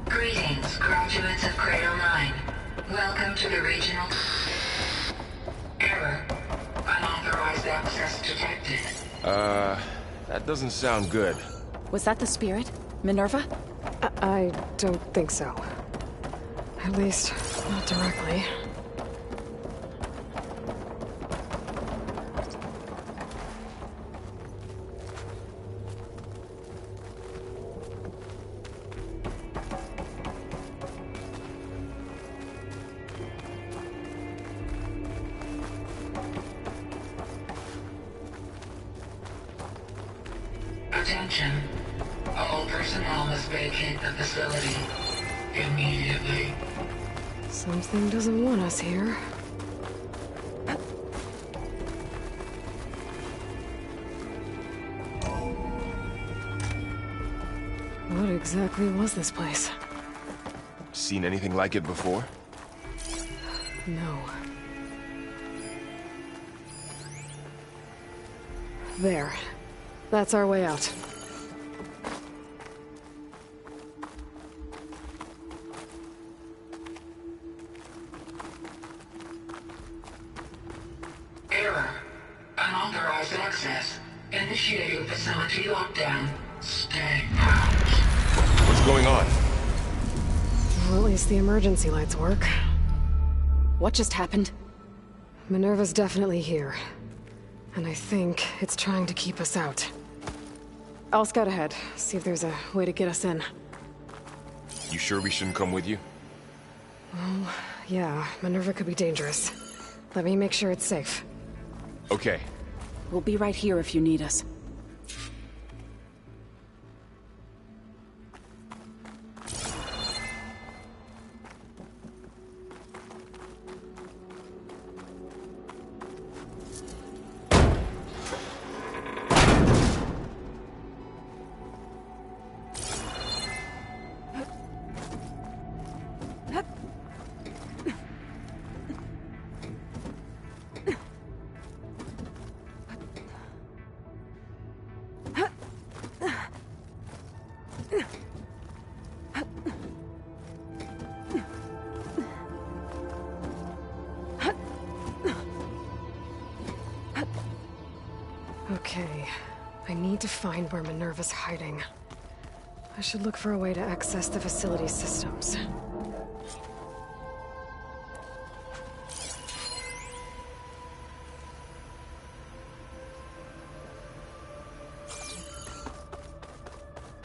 Greetings, graduates of Cradle 9. Welcome to the regional... Error. Unauthorized access detected. That doesn't sound good. Was that the spirit? Minerva? I don't think so. At least, not directly. Attention. All personnel must vacate the facility immediately. Something doesn't want us here. What exactly was this place? Seen anything like it before? No. There. That's our way out. Error. Unauthorized access. Initiating facility lockdown. Stay out. What's going on? Well, at least the emergency lights work. What just happened? Minerva's definitely here. And I think it's trying to keep us out. I'll scout ahead, see if there's a way to get us in. You sure we shouldn't come with you? Well, yeah, Minerva could be dangerous. Let me make sure it's safe. Okay. We'll be right here if you need us. Okay, I need to find where Minerva's hiding. I should look for a way to access the facility systems.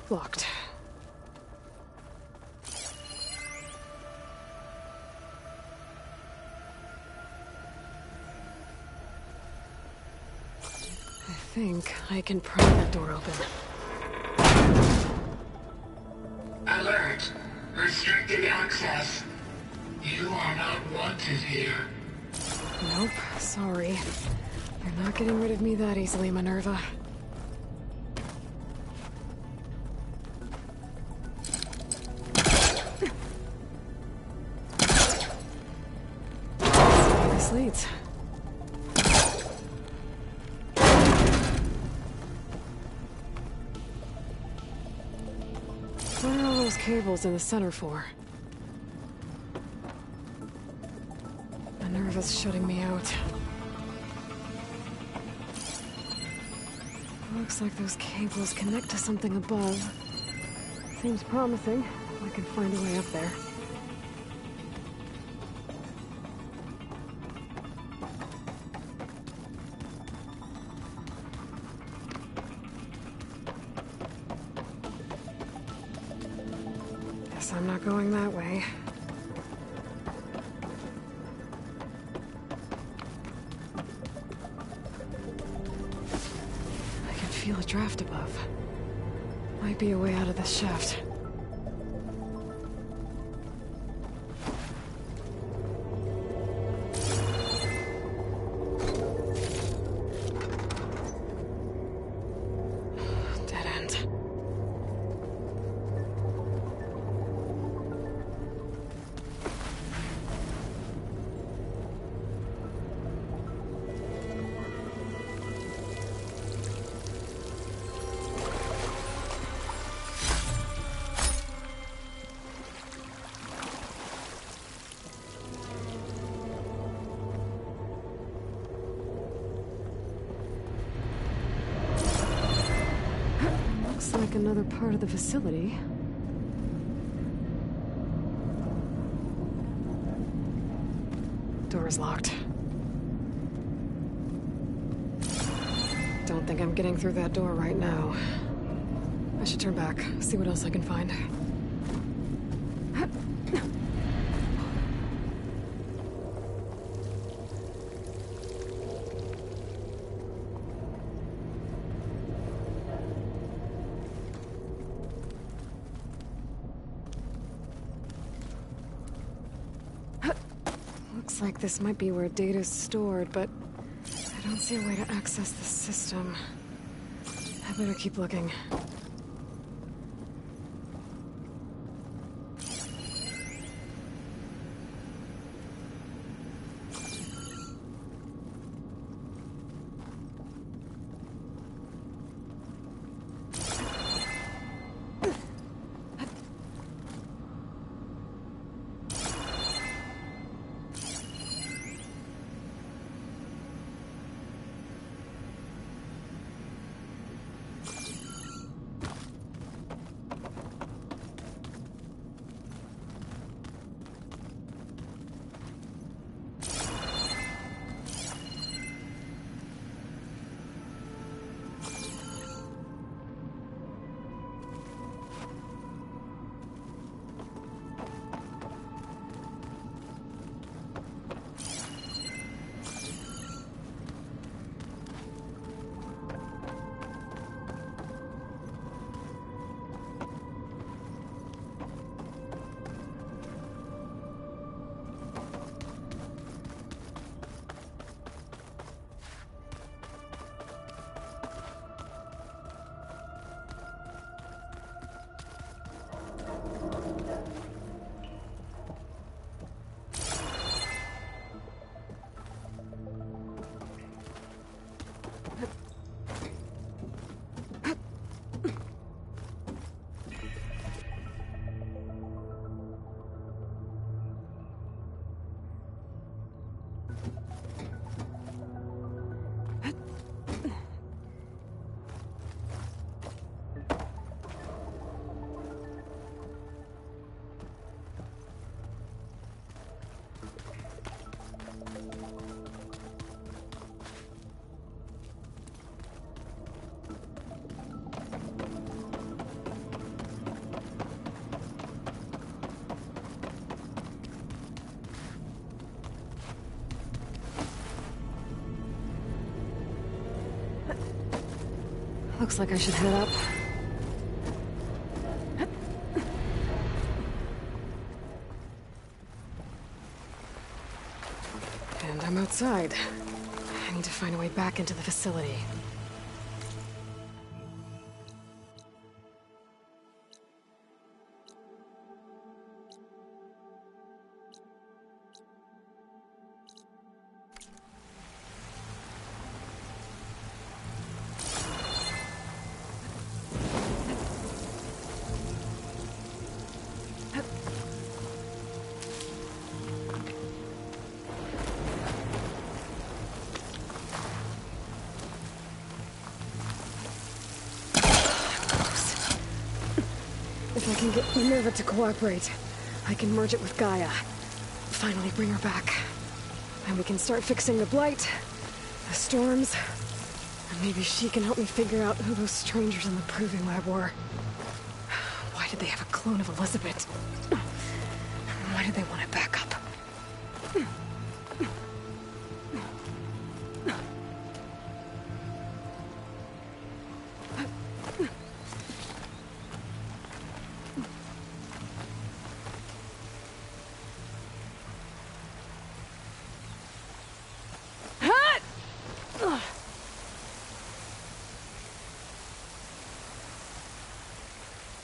Locked. I think I can pry that door open. Alert! Restricted access. You are not wanted here. Nope, sorry. You're not getting rid of me that easily, Minerva. This leads. What are all those cables in the center for? Minerva's shutting me out. Looks like those cables connect to something above. Seems promising. I can find a way up there. Guess I'm not going that way. I can feel a draft above. Might be a way out of this shaft. Dead end. Looks like another part of the facility. Door's locked. Don't think I'm getting through that door right now. I should turn back, see what else I can find. Looks like this might be where data's stored, but I don't see a way to access the system. I better keep looking. Looks like I should head up. And I'm outside. I need to find a way back into the facility. If I can get Minerva to cooperate, I can merge it with Gaia. Finally bring her back. And we can start fixing the Blight, the storms, and maybe she can help me figure out who those strangers in the Proving Lab were. Why did they have a clone of Elizabeth? Why did they want it back up?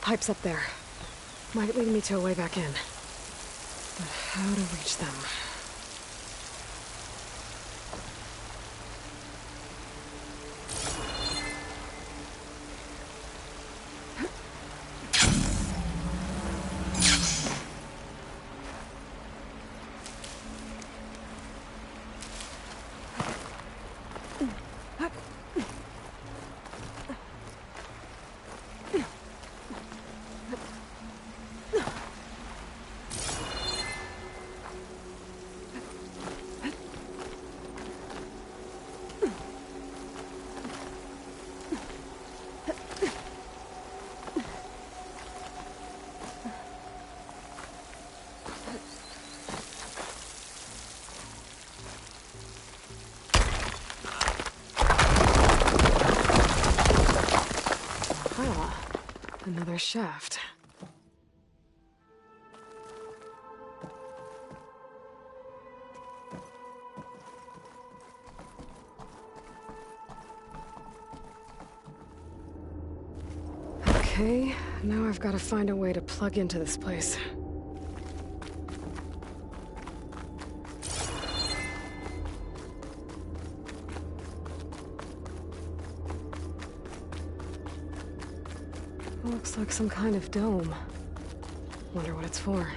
Pipe's up there. Might lead me to a way back in. But how to reach them? Another shaft. Okay, now I've got to find a way to plug into this place. Looks like some kind of dome. Wonder what it's for.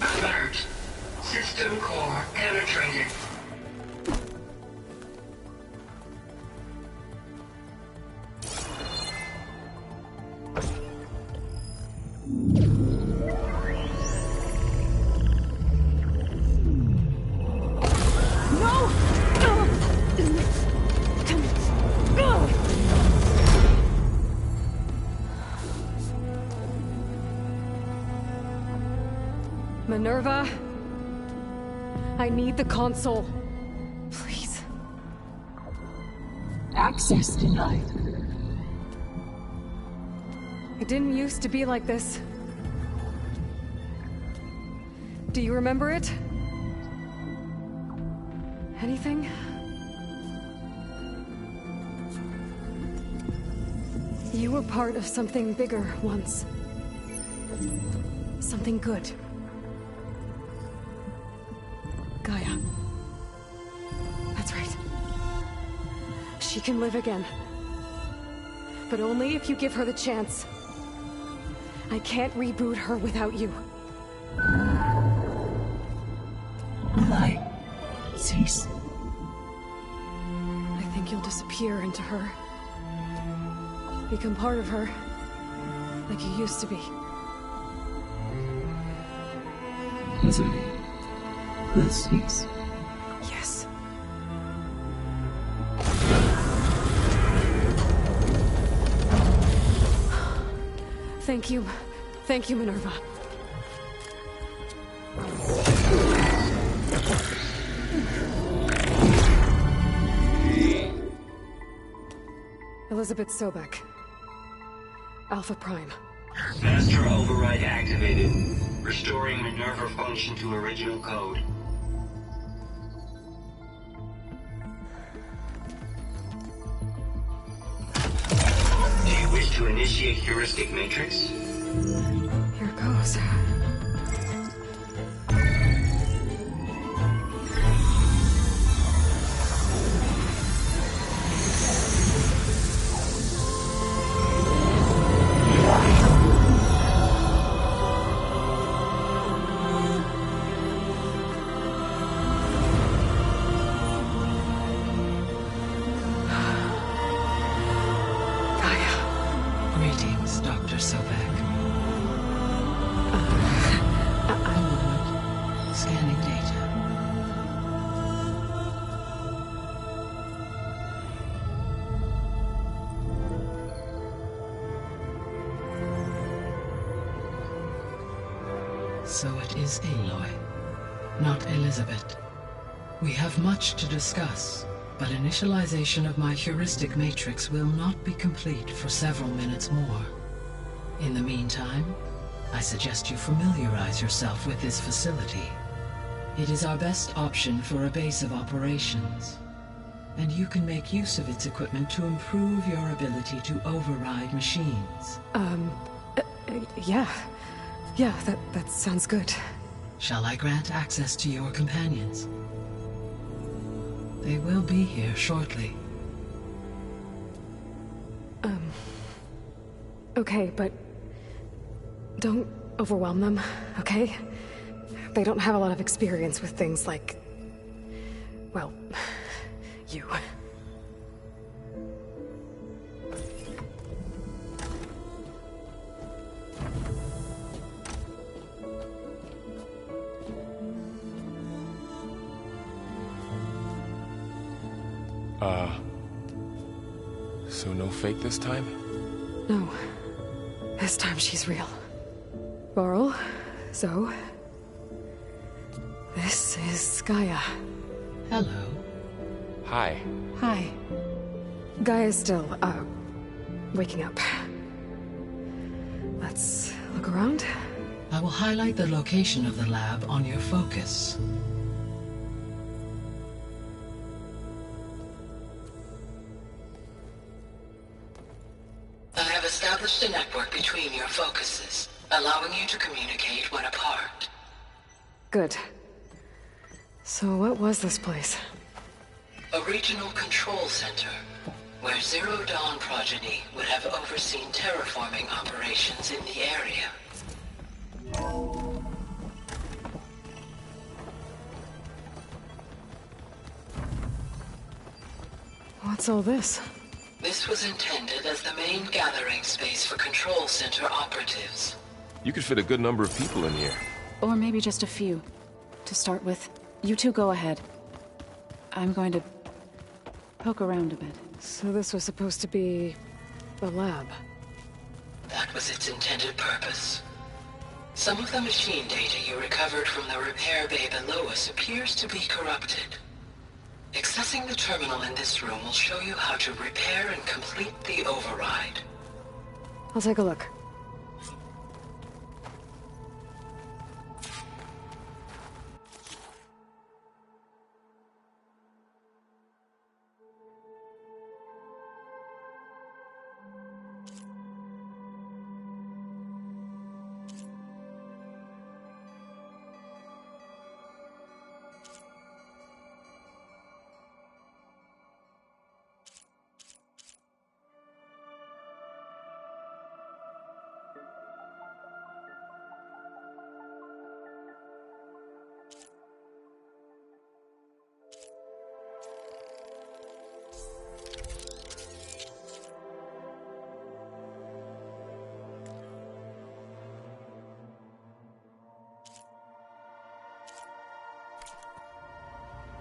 Alert. System core penetrated. Minerva? I need the console. Please. Access denied. It didn't used to be like this. Do you remember it? Anything? You were part of something bigger once. Something good. Gaia. That's right. She can live again. But only if you give her the chance. I can't reboot her without you. Light. Cease. I think you'll disappear into her. Become part of her. Like you used to be. Elizabeth. This is... Yes. Thank you. Thank you, Minerva. Elizabeth Sobek. Alpha Prime. Master override activated. Restoring Minerva function to original code. Do you wish to initiate heuristic matrix? Here goes. Greetings, Dr. Sobek. I'm Lord. Scanning data. So it is Aloy, not Elizabeth. We have much to discuss, but initialization of my heuristic matrix will not be complete for several minutes more. In the meantime, I suggest you familiarize yourself with this facility. It is our best option for a base of operations, and you can make use of its equipment to improve your ability to override machines. Yeah. Yeah, that sounds good. Shall I grant access to your companions? They will be here shortly. Okay, but don't overwhelm them, okay? They don't have a lot of experience with things like, well, you. So no fake this time? No. This time she's real. Varl, Zoe. This is Gaia. Hello. Hi. Hi. Gaia's still, waking up. Let's look around. I will highlight the location of the lab on your focus. I have established a network between your focuses, allowing you to communicate when apart. Good. So what was this place? A regional control center, where Zero Dawn progeny would have overseen terraforming operations in the area. What's all this? This was intended as the main gathering space for control center operatives. You could fit a good number of people in here. Or maybe just a few. To start with, you two go ahead. I'm going to poke around a bit. So this was supposed to be a lab. That was its intended purpose. Some of the machine data you recovered from the repair bay below us appears to be corrupted. Accessing the terminal in this room will show you how to repair and complete the override. I'll take a look.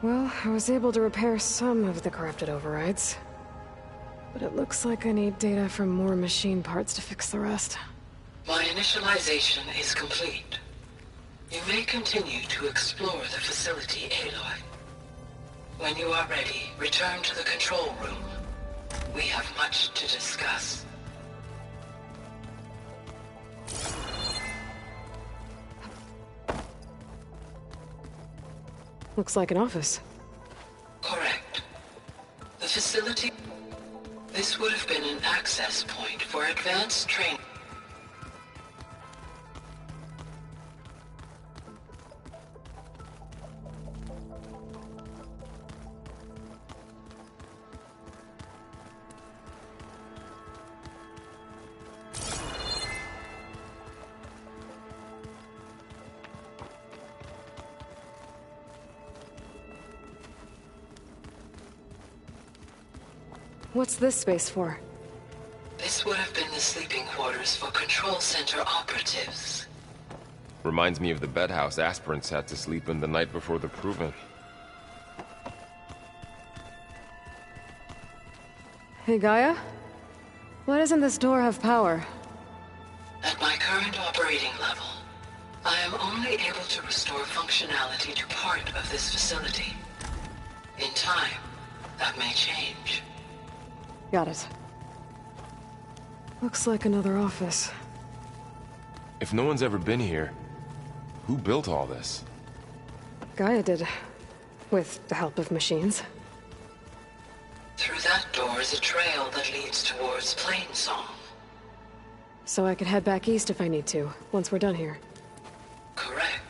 Well, I was able to repair some of the corrupted overrides. But it looks like I need data from more machine parts to fix the rest. My initialization is complete. You may continue to explore the facility, Aloy. When you are ready, return to the control room. We have much to discuss. Looks like an office. Correct. The facility... This would have been an access point for advanced training. What's this space for? This would have been the sleeping quarters for Control Center operatives. Reminds me of the bedhouse aspirants had to sleep in the night before the proving. Hey, Gaia? Why doesn't this door have power? At my current operating level, I am only able to restore functionality to part of this facility. In time, that may change. Got it. Looks like another office. If no one's ever been here, who built all this? Gaia did. With the help of machines. Through that door is a trail that leads towards Plainsong. So I could head back east if I need to, once we're done here. Correct.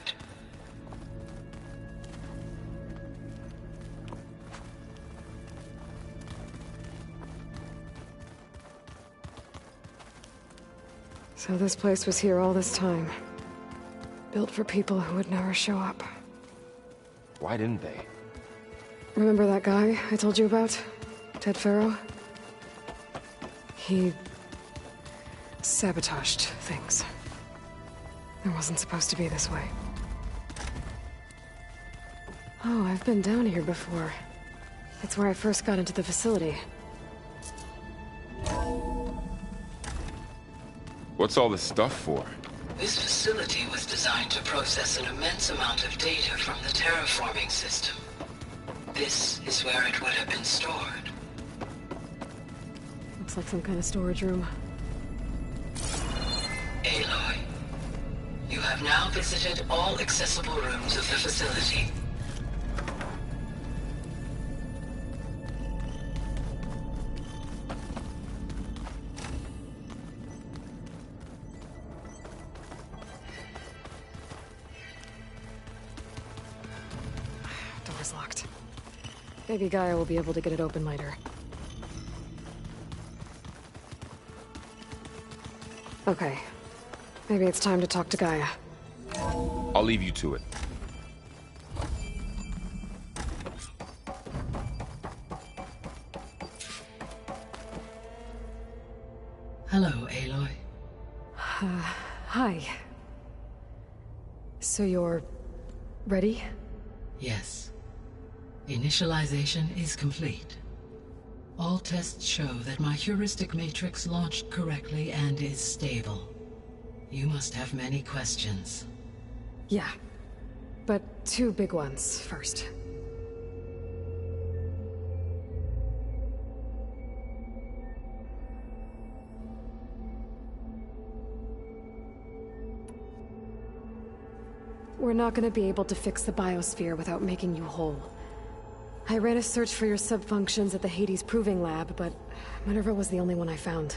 So this place was here all this time. Built for people who would never show up. Why didn't they? Remember that guy I told you about? Ted Faro? He... sabotaged things. It wasn't supposed to be this way. Oh, I've been down here before. It's where I first got into the facility. What's all this stuff for? This facility was designed to process an immense amount of data from the terraforming system. This is where it would have been stored. Looks like some kind of storage room. Aloy, you have now visited all accessible rooms of the facility. Door's locked. Maybe Gaia will be able to get it open later. Okay. Maybe it's time to talk to Gaia. I'll leave you to it. Hello, Aloy. Hi. So you're... ready? Yes. Initialization is complete. All tests show that my heuristic matrix launched correctly and is stable. You must have many questions. Yeah. But two big ones first. We're not gonna be able to fix the biosphere without making you whole. I ran a search for your subfunctions at the Hades Proving Lab, but Minerva was the only one I found.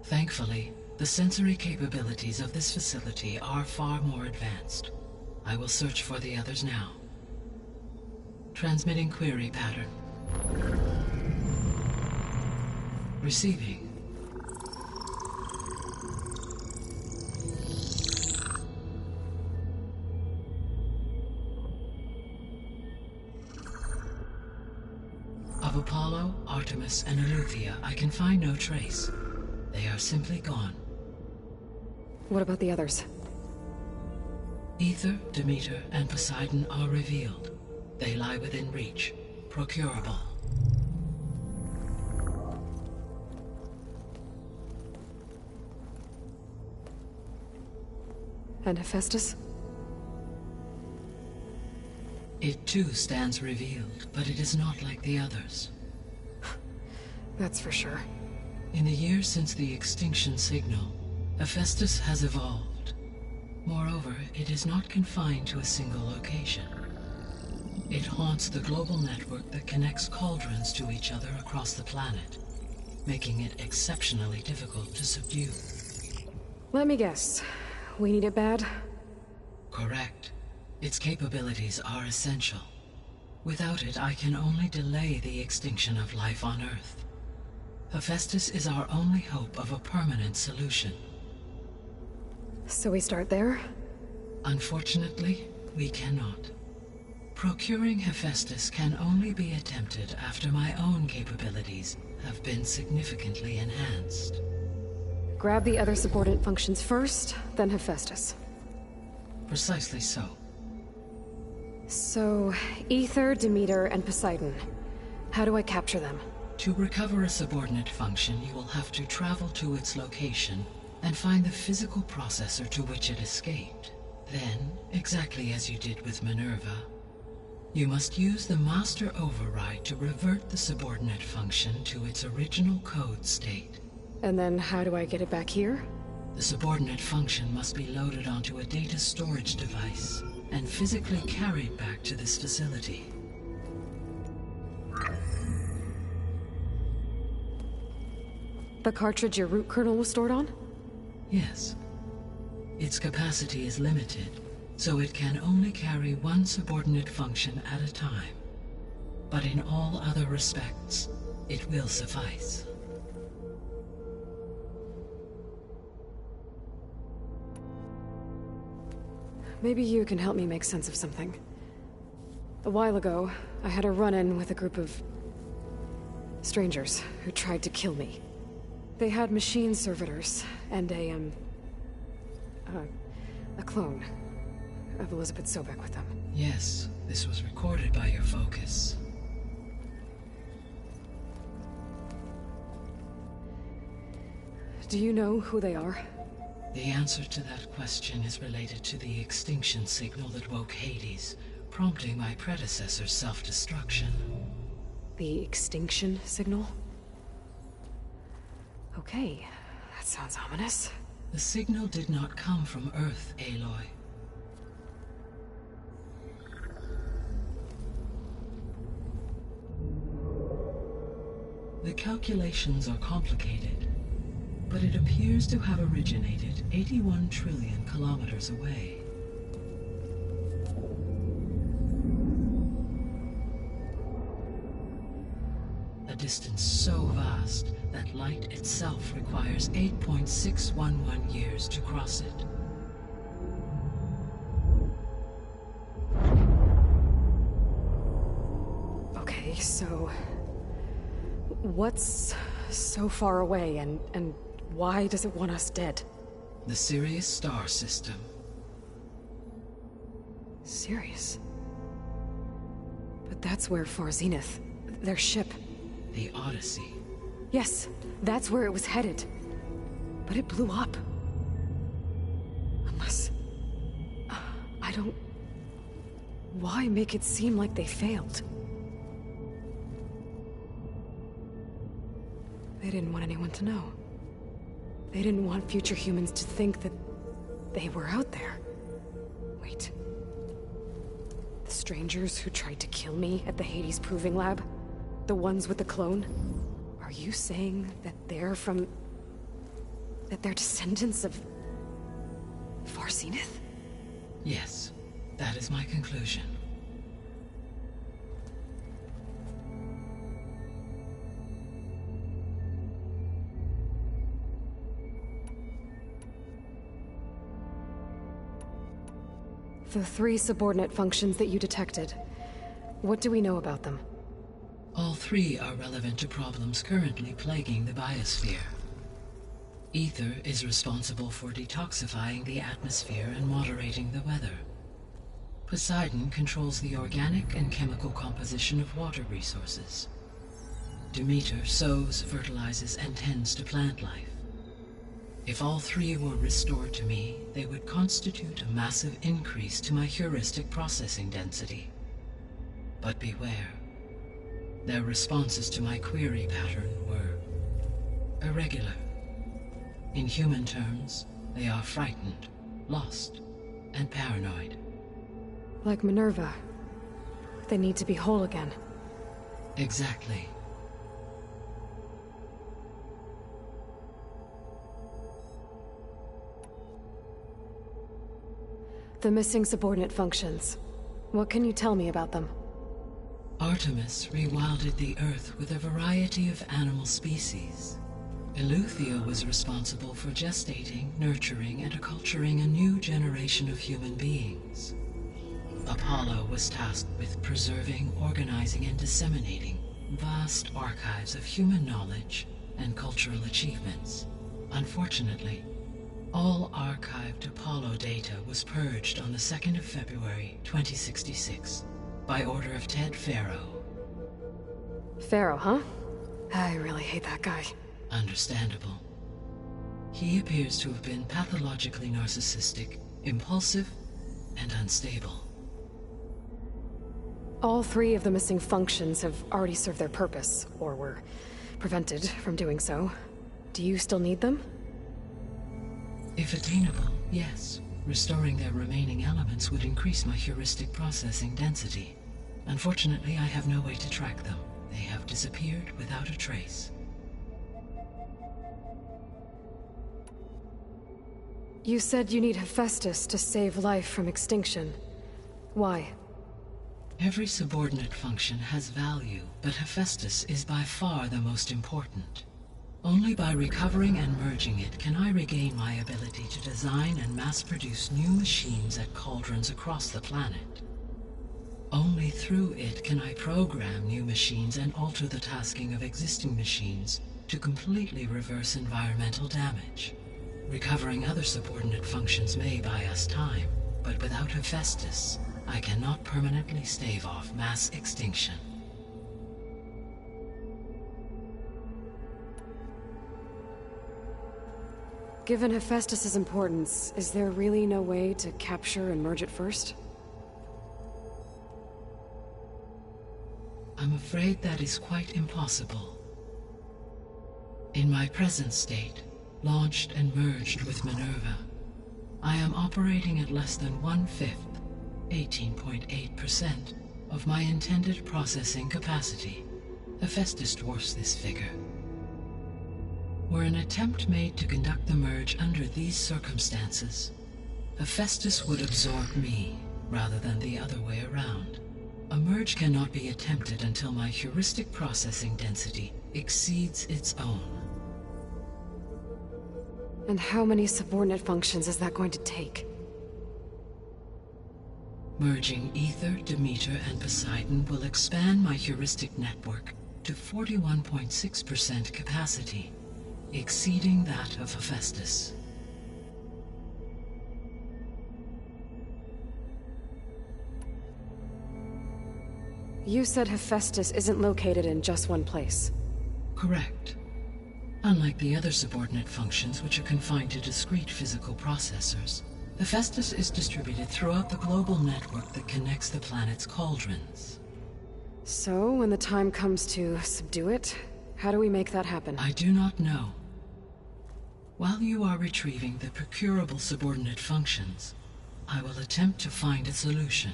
Thankfully, the sensory capabilities of this facility are far more advanced. I will search for the others now. Transmitting query pattern. Receiving. Of Apollo, Artemis, and Eleuthia, I can find no trace. They are simply gone. What about the others? Aether, Demeter, and Poseidon are revealed. They lie within reach, procurable. And Hephaestus? It too stands revealed, but it is not like the others. That's for sure. In the years since the extinction signal, Hephaestus has evolved. Moreover, it is not confined to a single location. It haunts the global network that connects cauldrons to each other across the planet, making it exceptionally difficult to subdue. Let me guess. We need it bad? Correct. Its capabilities are essential. Without it, I can only delay the extinction of life on Earth. Hephaestus is our only hope of a permanent solution. So we start there? Unfortunately, we cannot. Procuring Hephaestus can only be attempted after my own capabilities have been significantly enhanced. Grab the other subordinate functions first, then Hephaestus. Precisely so. So, Aether, Demeter, and Poseidon. How do I capture them? To recover a subordinate function, you will have to travel to its location and find the physical processor to which it escaped. Then, exactly as you did with Minerva, you must use the master override to revert the subordinate function to its original code state. And then how do I get it back here? The subordinate function must be loaded onto a data storage device and physically carried back to this facility. The cartridge your root kernel was stored on? Yes. Its capacity is limited, so it can only carry one subordinate function at a time. But in all other respects, it will suffice. Maybe you can help me make sense of something. A while ago, I had a run-in with a group of strangers who tried to kill me. They had machine servitors and a clone of Elizabeth Sobek with them. Yes, this was recorded by your focus. Do you know who they are? The answer to that question is related to the extinction signal that woke Hades, prompting my predecessor's self-destruction. The extinction signal? Okay, that sounds ominous. The signal did not come from Earth, Aloy. The calculations are complicated, but it appears to have originated 81 trillion kilometers away. A distance so vast that light itself requires 8.611 years to cross it. Okay, so what's so far away and why does it want us dead? The Sirius star system. Sirius? But that's where Far Zenith, their ship. The Odyssey. Yes, that's where it was headed. But it blew up. Unless... I don't... Why make it seem like they failed? They didn't want anyone to know. They didn't want future humans to think that they were out there. Wait. The strangers who tried to kill me at the Hades Proving Lab? The ones with the clone? Are you saying that they're from... that they're descendants of... Far Zenith? Yes, that is my conclusion. The 3 subordinate functions that you detected. What do we know about them? All 3 are relevant to problems currently plaguing the biosphere. Aether is responsible for detoxifying the atmosphere and moderating the weather. Poseidon controls the organic and chemical composition of water resources. Demeter sows, fertilizes, and tends to plant life. If all three were restored to me, they would constitute a massive increase to my heuristic processing density. But beware. Their responses to my query pattern were irregular. In human terms, they are frightened, lost, and paranoid. Like Minerva. They need to be whole again. Exactly. The missing subordinate functions. What can you tell me about them? Artemis rewilded the Earth with a variety of animal species. Eleuthia was responsible for gestating, nurturing, and acculturating a new generation of human beings. Apollo was tasked with preserving, organizing, and disseminating vast archives of human knowledge and cultural achievements. Unfortunately, all archived Apollo data was purged on the 2nd of February, 2066, by order of Ted Faro. Faro, huh? I really hate that guy. Understandable. He appears to have been pathologically narcissistic, impulsive, and unstable. All three of the missing functions have already served their purpose, or were prevented from doing so. Do you still need them? If attainable, yes. Restoring their remaining elements would increase my heuristic processing density. Unfortunately, I have no way to track them. They have disappeared without a trace. You said you need Hephaestus to save life from extinction. Why? Every subordinate function has value, but Hephaestus is by far the most important. Only by recovering and merging it can I regain my ability to design and mass-produce new machines at cauldrons across the planet. Only through it can I program new machines and alter the tasking of existing machines to completely reverse environmental damage. Recovering other subordinate functions may buy us time, but without Hephaestus, I cannot permanently stave off mass extinction. Given Hephaestus's importance, is there really no way to capture and merge it first? I'm afraid that is quite impossible. In my present state, launched and merged with Minerva, I am operating at less than 1/5, 18.8%, of my intended processing capacity. Hephaestus dwarfs this figure. Were an attempt made to conduct the merge under these circumstances, Hephaestus would absorb me, rather than the other way around. A merge cannot be attempted until my heuristic processing density exceeds its own. And how many subordinate functions is that going to take? Merging Ether, Demeter, and Poseidon will expand my heuristic network to 41.6% capacity, exceeding that of Hephaestus. You said Hephaestus isn't located in just one place. Correct. Unlike the other subordinate functions, which are confined to discrete physical processors, Hephaestus is distributed throughout the global network that connects the planet's cauldrons. So, when the time comes to subdue it, how do we make that happen? I do not know. While you are retrieving the procurable subordinate functions, I will attempt to find a solution.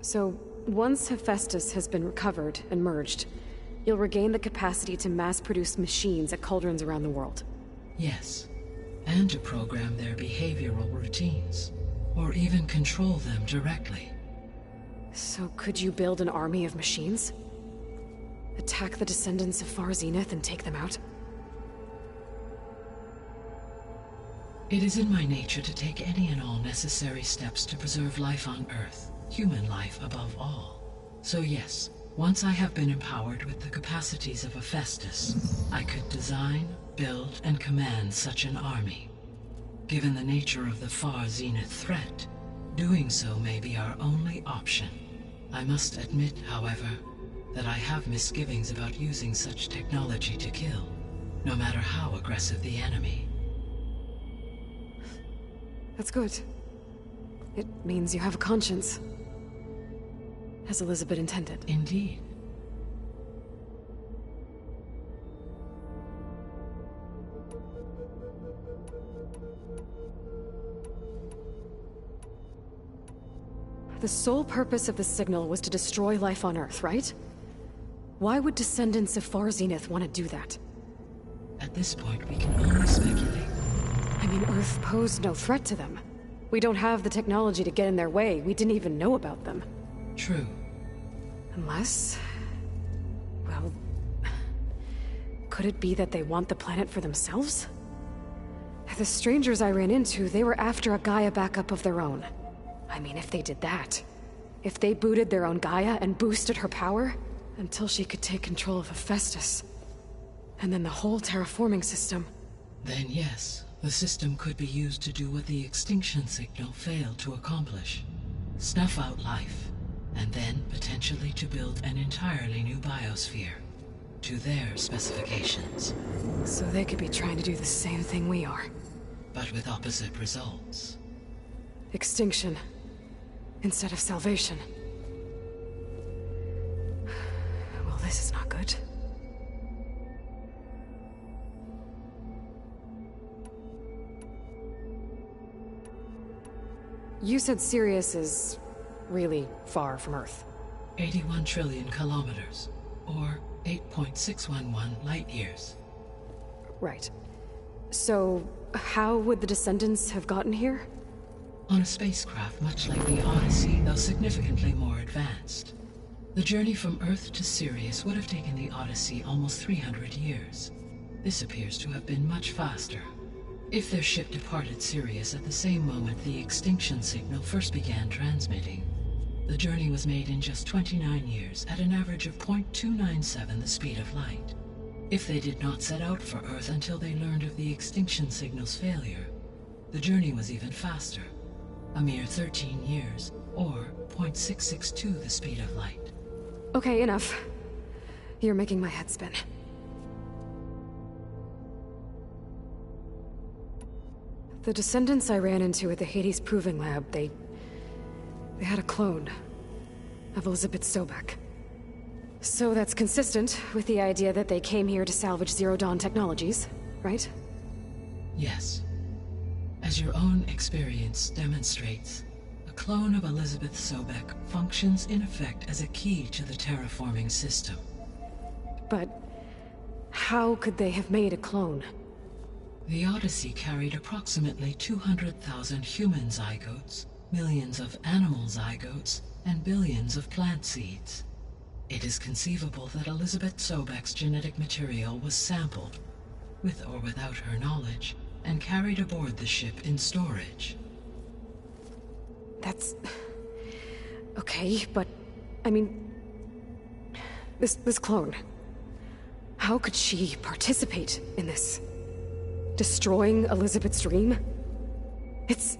So, once Hephaestus has been recovered and merged, you'll regain the capacity to mass-produce machines at cauldrons around the world. Yes, and to program their behavioral routines, or even control them directly. So could you build an army of machines? Attack the descendants of Far Zenith and take them out? It is in my nature to take any and all necessary steps to preserve life on Earth, human life above all. So yes, once I have been empowered with the capacities of Hephaestus, I could design, build and command such an army. Given the nature of the far zenith threat, doing so may be our only option. I must admit, however, that I have misgivings about using such technology to kill, no matter how aggressive the enemy. That's good. It means you have a conscience. As Elizabeth intended. Indeed. The sole purpose of the signal was to destroy life on Earth, right? Why would descendants of Far Zenith want to do that? At this point, we can only speculate. I mean, Earth posed no threat to them. We don't have the technology to get in their way. We didn't even know about them. True. Unless... well... could it be that they want the planet for themselves? The strangers I ran into, they were after a Gaia backup of their own. I mean, if they did that... if they booted their own Gaia and boosted her power... until she could take control of Hephaestus... and then the whole terraforming system... Then yes, the system could be used to do what the extinction signal failed to accomplish. Snuff out life, and then potentially to build an entirely new biosphere. To their specifications. So they could be trying to do the same thing we are. But with opposite results. Extinction. Instead of salvation. Well, this is not good. You said Sirius is really far from Earth. 81 trillion kilometers, or 8.611 light-years. Right. So, how would the Descendants have gotten here? On a spacecraft much like the Odyssey, though significantly more advanced. The journey from Earth to Sirius would have taken the Odyssey almost 300 years. This appears to have been much faster. If their ship departed Sirius at the same moment the extinction signal first began transmitting, the journey was made in just 29 years at an average of 0.297 the speed of light. If they did not set out for Earth until they learned of the extinction signal's failure, the journey was even faster, a mere 13 years, or 0.662 the speed of light. Okay, enough. You're making my head spin. The Descendants I ran into at the Hades Proving Lab, they had a clone of Elizabeth Sobek. So that's consistent with the idea that they came here to salvage Zero Dawn technologies, right? Yes. As your own experience demonstrates, a clone of Elizabeth Sobek functions in effect as a key to the terraforming system. But how could they have made a clone? The Odyssey carried approximately 200,000 human zygotes, millions of animal zygotes, and billions of plant seeds. It is conceivable that Elizabeth Sobek's genetic material was sampled, with or without her knowledge, and carried aboard the ship in storage. That's... okay, but... I mean... This clone... how could she participate in this? Destroying Elizabeth's dream? It's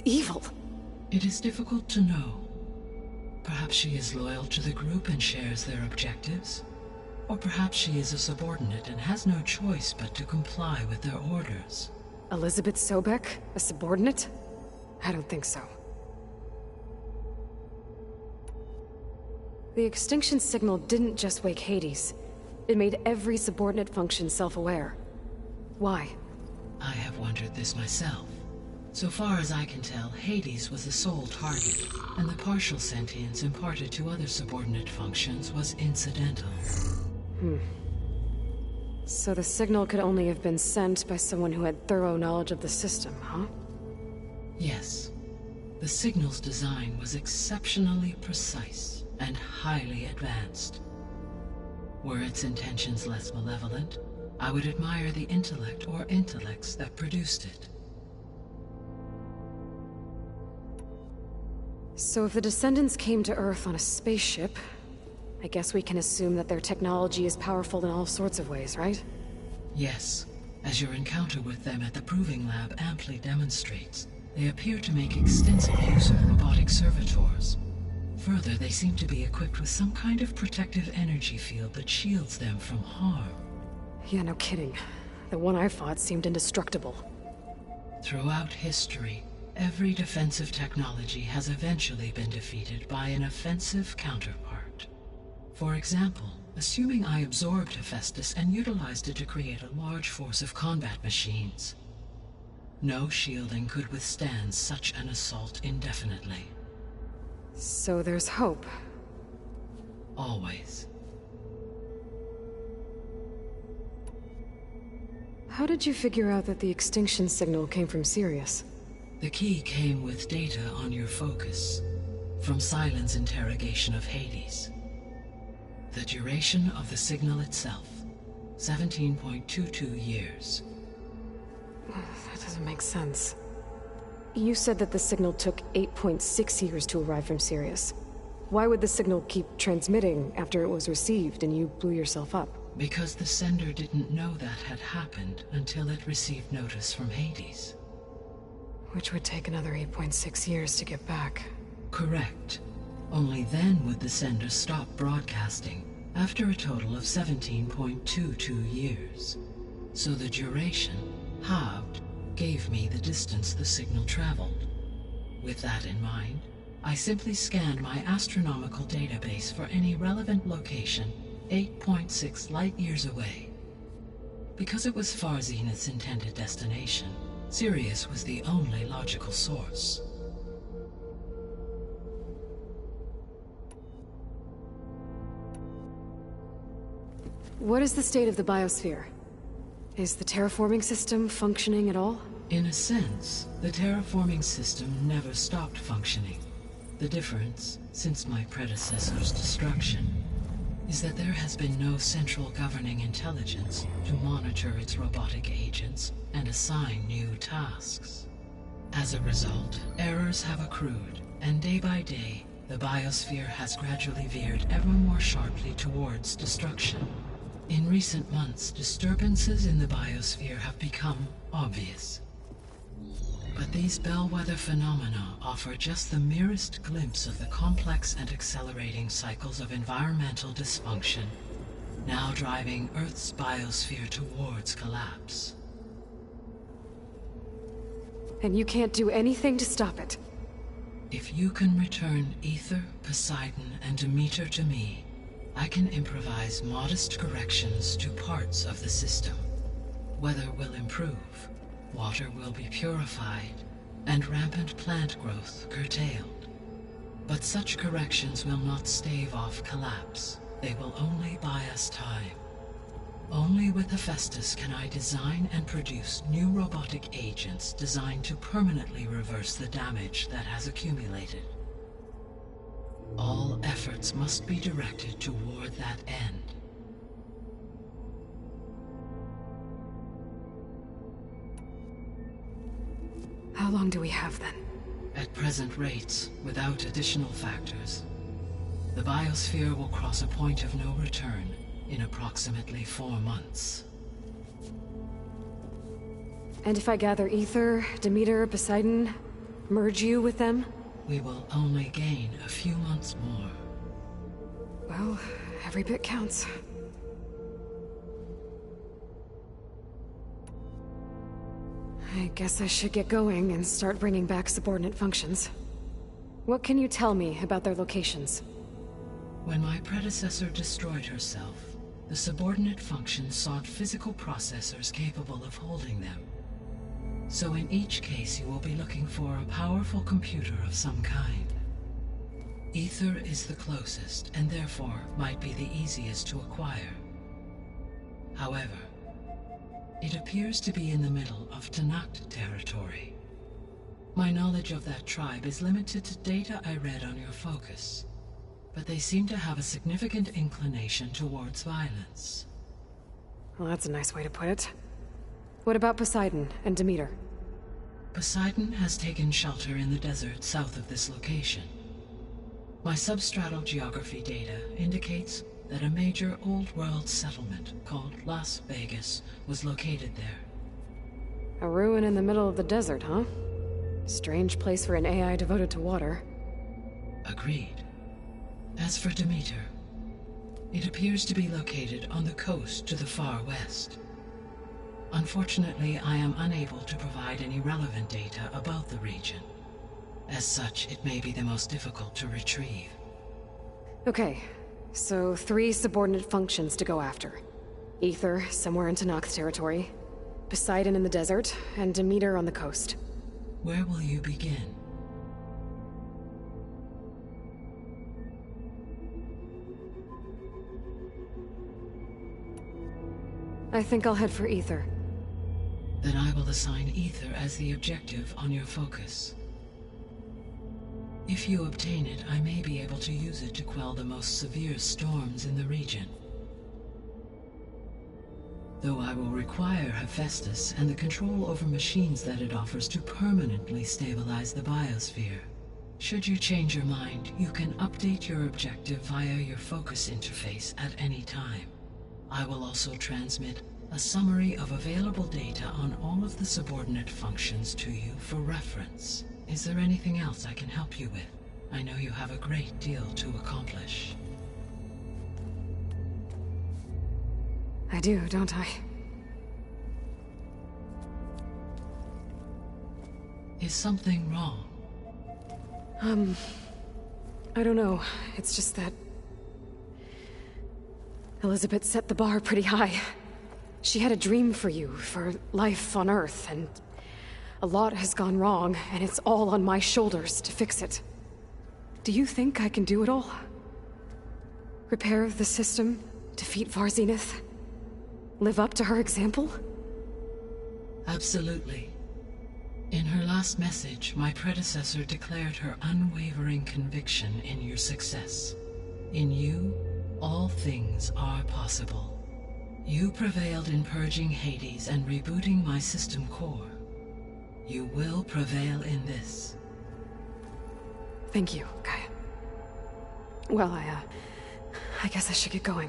evil. It is difficult to know. Perhaps she is loyal to the group and shares their objectives. Or perhaps she is a subordinate and has no choice but to comply with their orders. Elizabeth Sobek? A subordinate? I don't think so. The extinction signal didn't just wake Hades. It made every subordinate function self-aware. Why? I have wondered this myself. So far as I can tell, Hades was the sole target, and the partial sentience imparted to other subordinate functions was incidental. So the signal could only have been sent by someone who had thorough knowledge of the system, huh? Yes. The signal's design was exceptionally precise and highly advanced. Were its intentions less malevolent, I would admire the intellect or intellects that produced it. So if the Descendants came to Earth on a spaceship, I guess we can assume that their technology is powerful in all sorts of ways, right? Yes, as your encounter with them at the Proving Lab amply demonstrates, they appear to make extensive use of robotic servitors. Further, they seem to be equipped with some kind of protective energy field that shields them from harm. Yeah, no kidding. The one I fought seemed indestructible. Throughout history, every defensive technology has eventually been defeated by an offensive counterpart. For example, assuming I absorbed Hephaestus and utilized it to create a large force of combat machines. No shielding could withstand such an assault indefinitely. So there's hope. Always. How did you figure out that the extinction signal came from Sirius? The key came with data on your focus, from Sylens' interrogation of Hades. The duration of the signal itself, 17.22 years. That doesn't make sense. You said that the signal took 8.6 years to arrive from Sirius. Why would the signal keep transmitting after it was received and you blew yourself up? Because the sender didn't know that had happened until it received notice from Hades. Which would take another 8.6 years to get back. Correct. Only then would the sender stop broadcasting, after a total of 17.22 years. So the duration, halved, gave me the distance the signal traveled. With that in mind, I simply scanned my astronomical database for any relevant location 8.6 light-years away. Because it was Far Zenith's intended destination, Sirius was the only logical source. What is the state of the biosphere? Is the terraforming system functioning at all? In a sense, the terraforming system never stopped functioning. The difference, since my predecessor's destruction, is that there has been no central governing intelligence to monitor its robotic agents and assign new tasks. As a result, errors have accrued, and day by day, the biosphere has gradually veered ever more sharply towards destruction. In recent months, disturbances in the biosphere have become obvious. But these bellwether phenomena offer just the merest glimpse of the complex and accelerating cycles of environmental dysfunction, now driving Earth's biosphere towards collapse. And you can't do anything to stop it? If you can return Aether, Poseidon, and Demeter to me, I can improvise modest corrections to parts of the system. Weather will improve, water will be purified, and rampant plant growth curtailed. But such corrections will not stave off collapse. They will only buy us time. Only with Hephaestus can I design and produce new robotic agents designed to permanently reverse the damage that has accumulated. All efforts must be directed toward that end. How long do we have then? At present rates, without additional factors, the biosphere will cross a point of no return in approximately 4 months. And if I gather Aether, Demeter, Poseidon, merge you with them? We will only gain a few months more. Well, every bit counts. I guess I should get going and start bringing back subordinate functions. What can you tell me about their locations? When my predecessor destroyed herself, the subordinate functions sought physical processors capable of holding them. So in each case you will be looking for a powerful computer of some kind. Aether is the closest, and therefore might be the easiest to acquire. However, it appears to be in the middle of Tenakth territory. My knowledge of that tribe is limited to data I read on your focus, but they seem to have a significant inclination towards violence. Well, that's a nice way to put it. What about Poseidon and Demeter? Poseidon has taken shelter in the desert south of this location. My substratal geography data indicates that a major old-world settlement called Las Vegas was located there. A ruin in the middle of the desert, huh? Strange place for an AI devoted to water. Agreed. As for Demeter, it appears to be located on the coast to the far west. Unfortunately, I am unable to provide any relevant data about the region. As such, it may be the most difficult to retrieve. Okay, so 3 subordinate functions to go after. Aether, somewhere in Tenakth territory. Poseidon in the desert, and Demeter on the coast. Where will you begin? I think I'll head for Aether. Then I will assign Aether as the objective on your focus. If you obtain it, I may be able to use it to quell the most severe storms in the region. Though I will require Hephaestus and the control over machines that it offers to permanently stabilize the biosphere. Should you change your mind, you can update your objective via your focus interface at any time. I will also transmit a summary of available data on all of the subordinate functions to you for reference. Is there anything else I can help you with? I know you have a great deal to accomplish. I do, don't I? Is something wrong? I don't know. It's just that Elizabeth set the bar pretty high. She had a dream for you, for life on Earth, and a lot has gone wrong, and it's all on my shoulders to fix it. Do you think I can do it all? Repair the system, defeat Varzinith, live up to her example? Absolutely. In her last message, my predecessor declared her unwavering conviction in your success. In you, all things are possible. You prevailed in purging Hades and rebooting my system core. You will prevail in this. Thank you, Gaia. Well, I guess I should get going.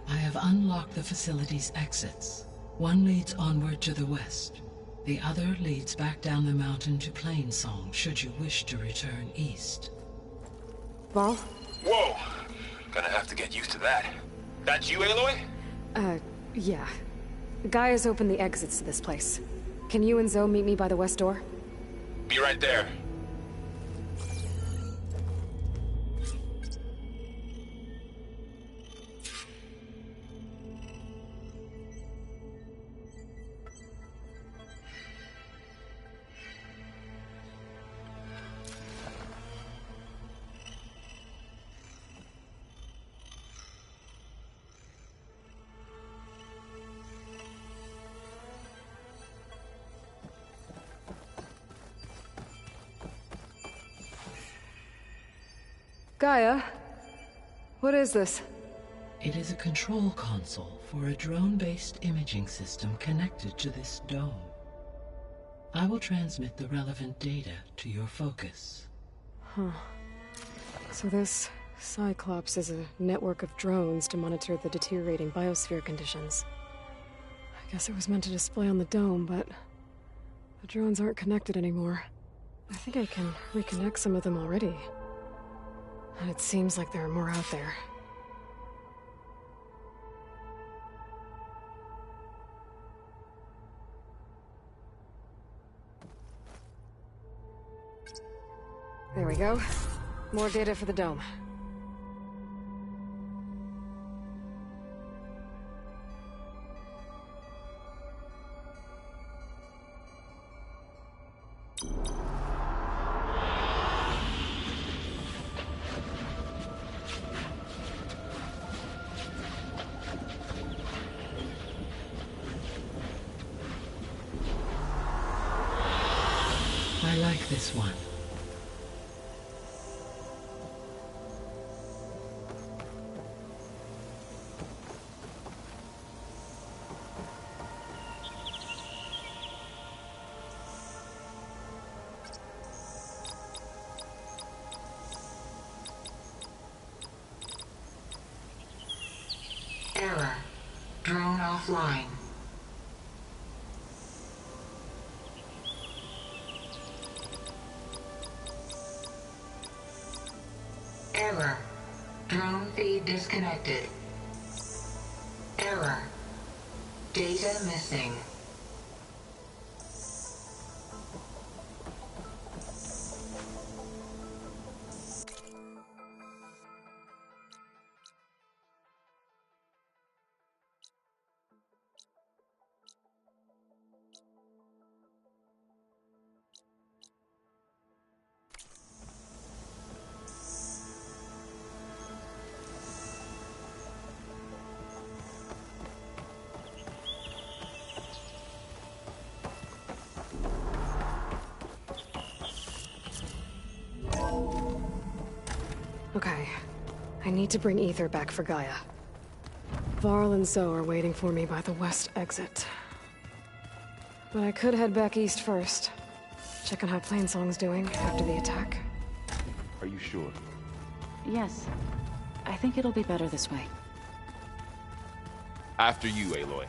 I have unlocked the facility's exits. One leads onward to the west. The other leads back down the mountain to Plainsong, should you wish to return east. Varl? Whoa! Gonna have to get used to that. That's you, Aloy? Yeah. Gaia's opened the exits to this place. Can you and Zoe meet me by the west door? Be right there. Gaia? What is this? It is a control console for a drone-based imaging system connected to this dome. I will transmit the relevant data to your focus. Huh. So this Cyclops is a network of drones to monitor the deteriorating biosphere conditions. I guess it was meant to display on the dome, but the drones aren't connected anymore. I think I can reconnect some of them already. And it seems like there are more out there. There we go. More data for the dome. I like this one. Error. Drone offline. Error. Drone feed disconnected. Error. Data missing. Okay. I need to bring Ether back for Gaia. Varl and Zoe are waiting for me by the west exit. But I could head back east first. Check on how Plainsong's doing after the attack. Are you sure? Yes. I think it'll be better this way. After you, Aloy.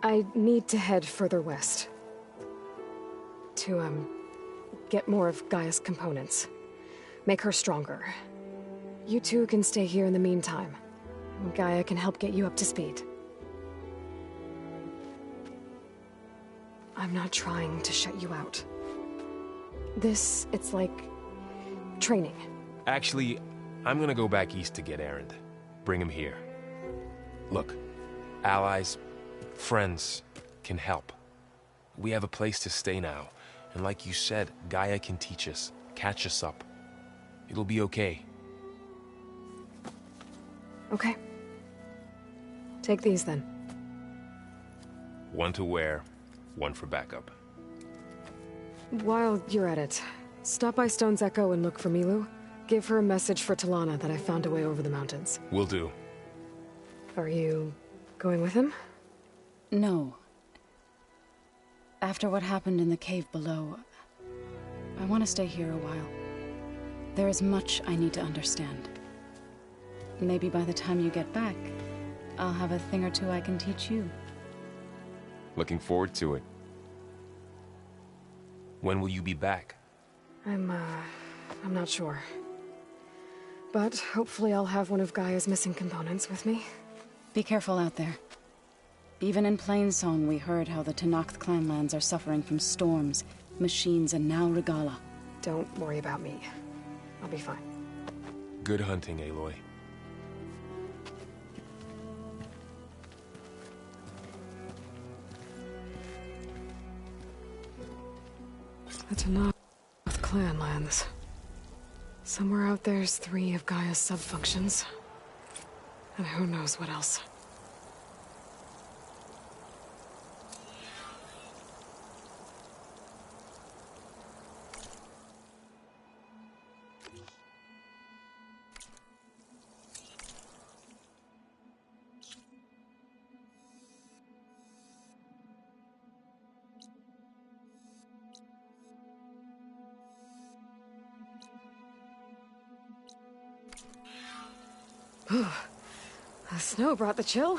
I need to head further west. To, get more of Gaia's components. Make her stronger. You two can stay here in the meantime. Gaia can help get you up to speed. I'm not trying to shut you out. It's like... training. Actually, I'm gonna go back east to get Erend. Bring him here. Look, allies, friends can help. We have a place to stay now, and like you said, Gaia can teach us, catch us up. It'll be okay. Okay. Take these then. One to wear, one for backup. While you're at it, stop by Stone's Echo and look for Milu. Give her a message for Talana that I found a way over the mountains. Will do. Are you going with him? No. After what happened in the cave below, I want to stay here a while. There is much I need to understand. Maybe by the time you get back, I'll have a thing or two I can teach you. Looking forward to it. When will you be back? I'm not sure. But hopefully I'll have one of Gaia's missing components with me. Be careful out there. Even in Plainsong, we heard how the Tenakth clanlands are suffering from storms, machines, and now Regalla. Don't worry about me. I'll be fine. Good hunting, Aloy. The Tenakth clanlands. Somewhere out there's 3 of Gaia's sub-functions. And who knows what else. The snow brought the chill.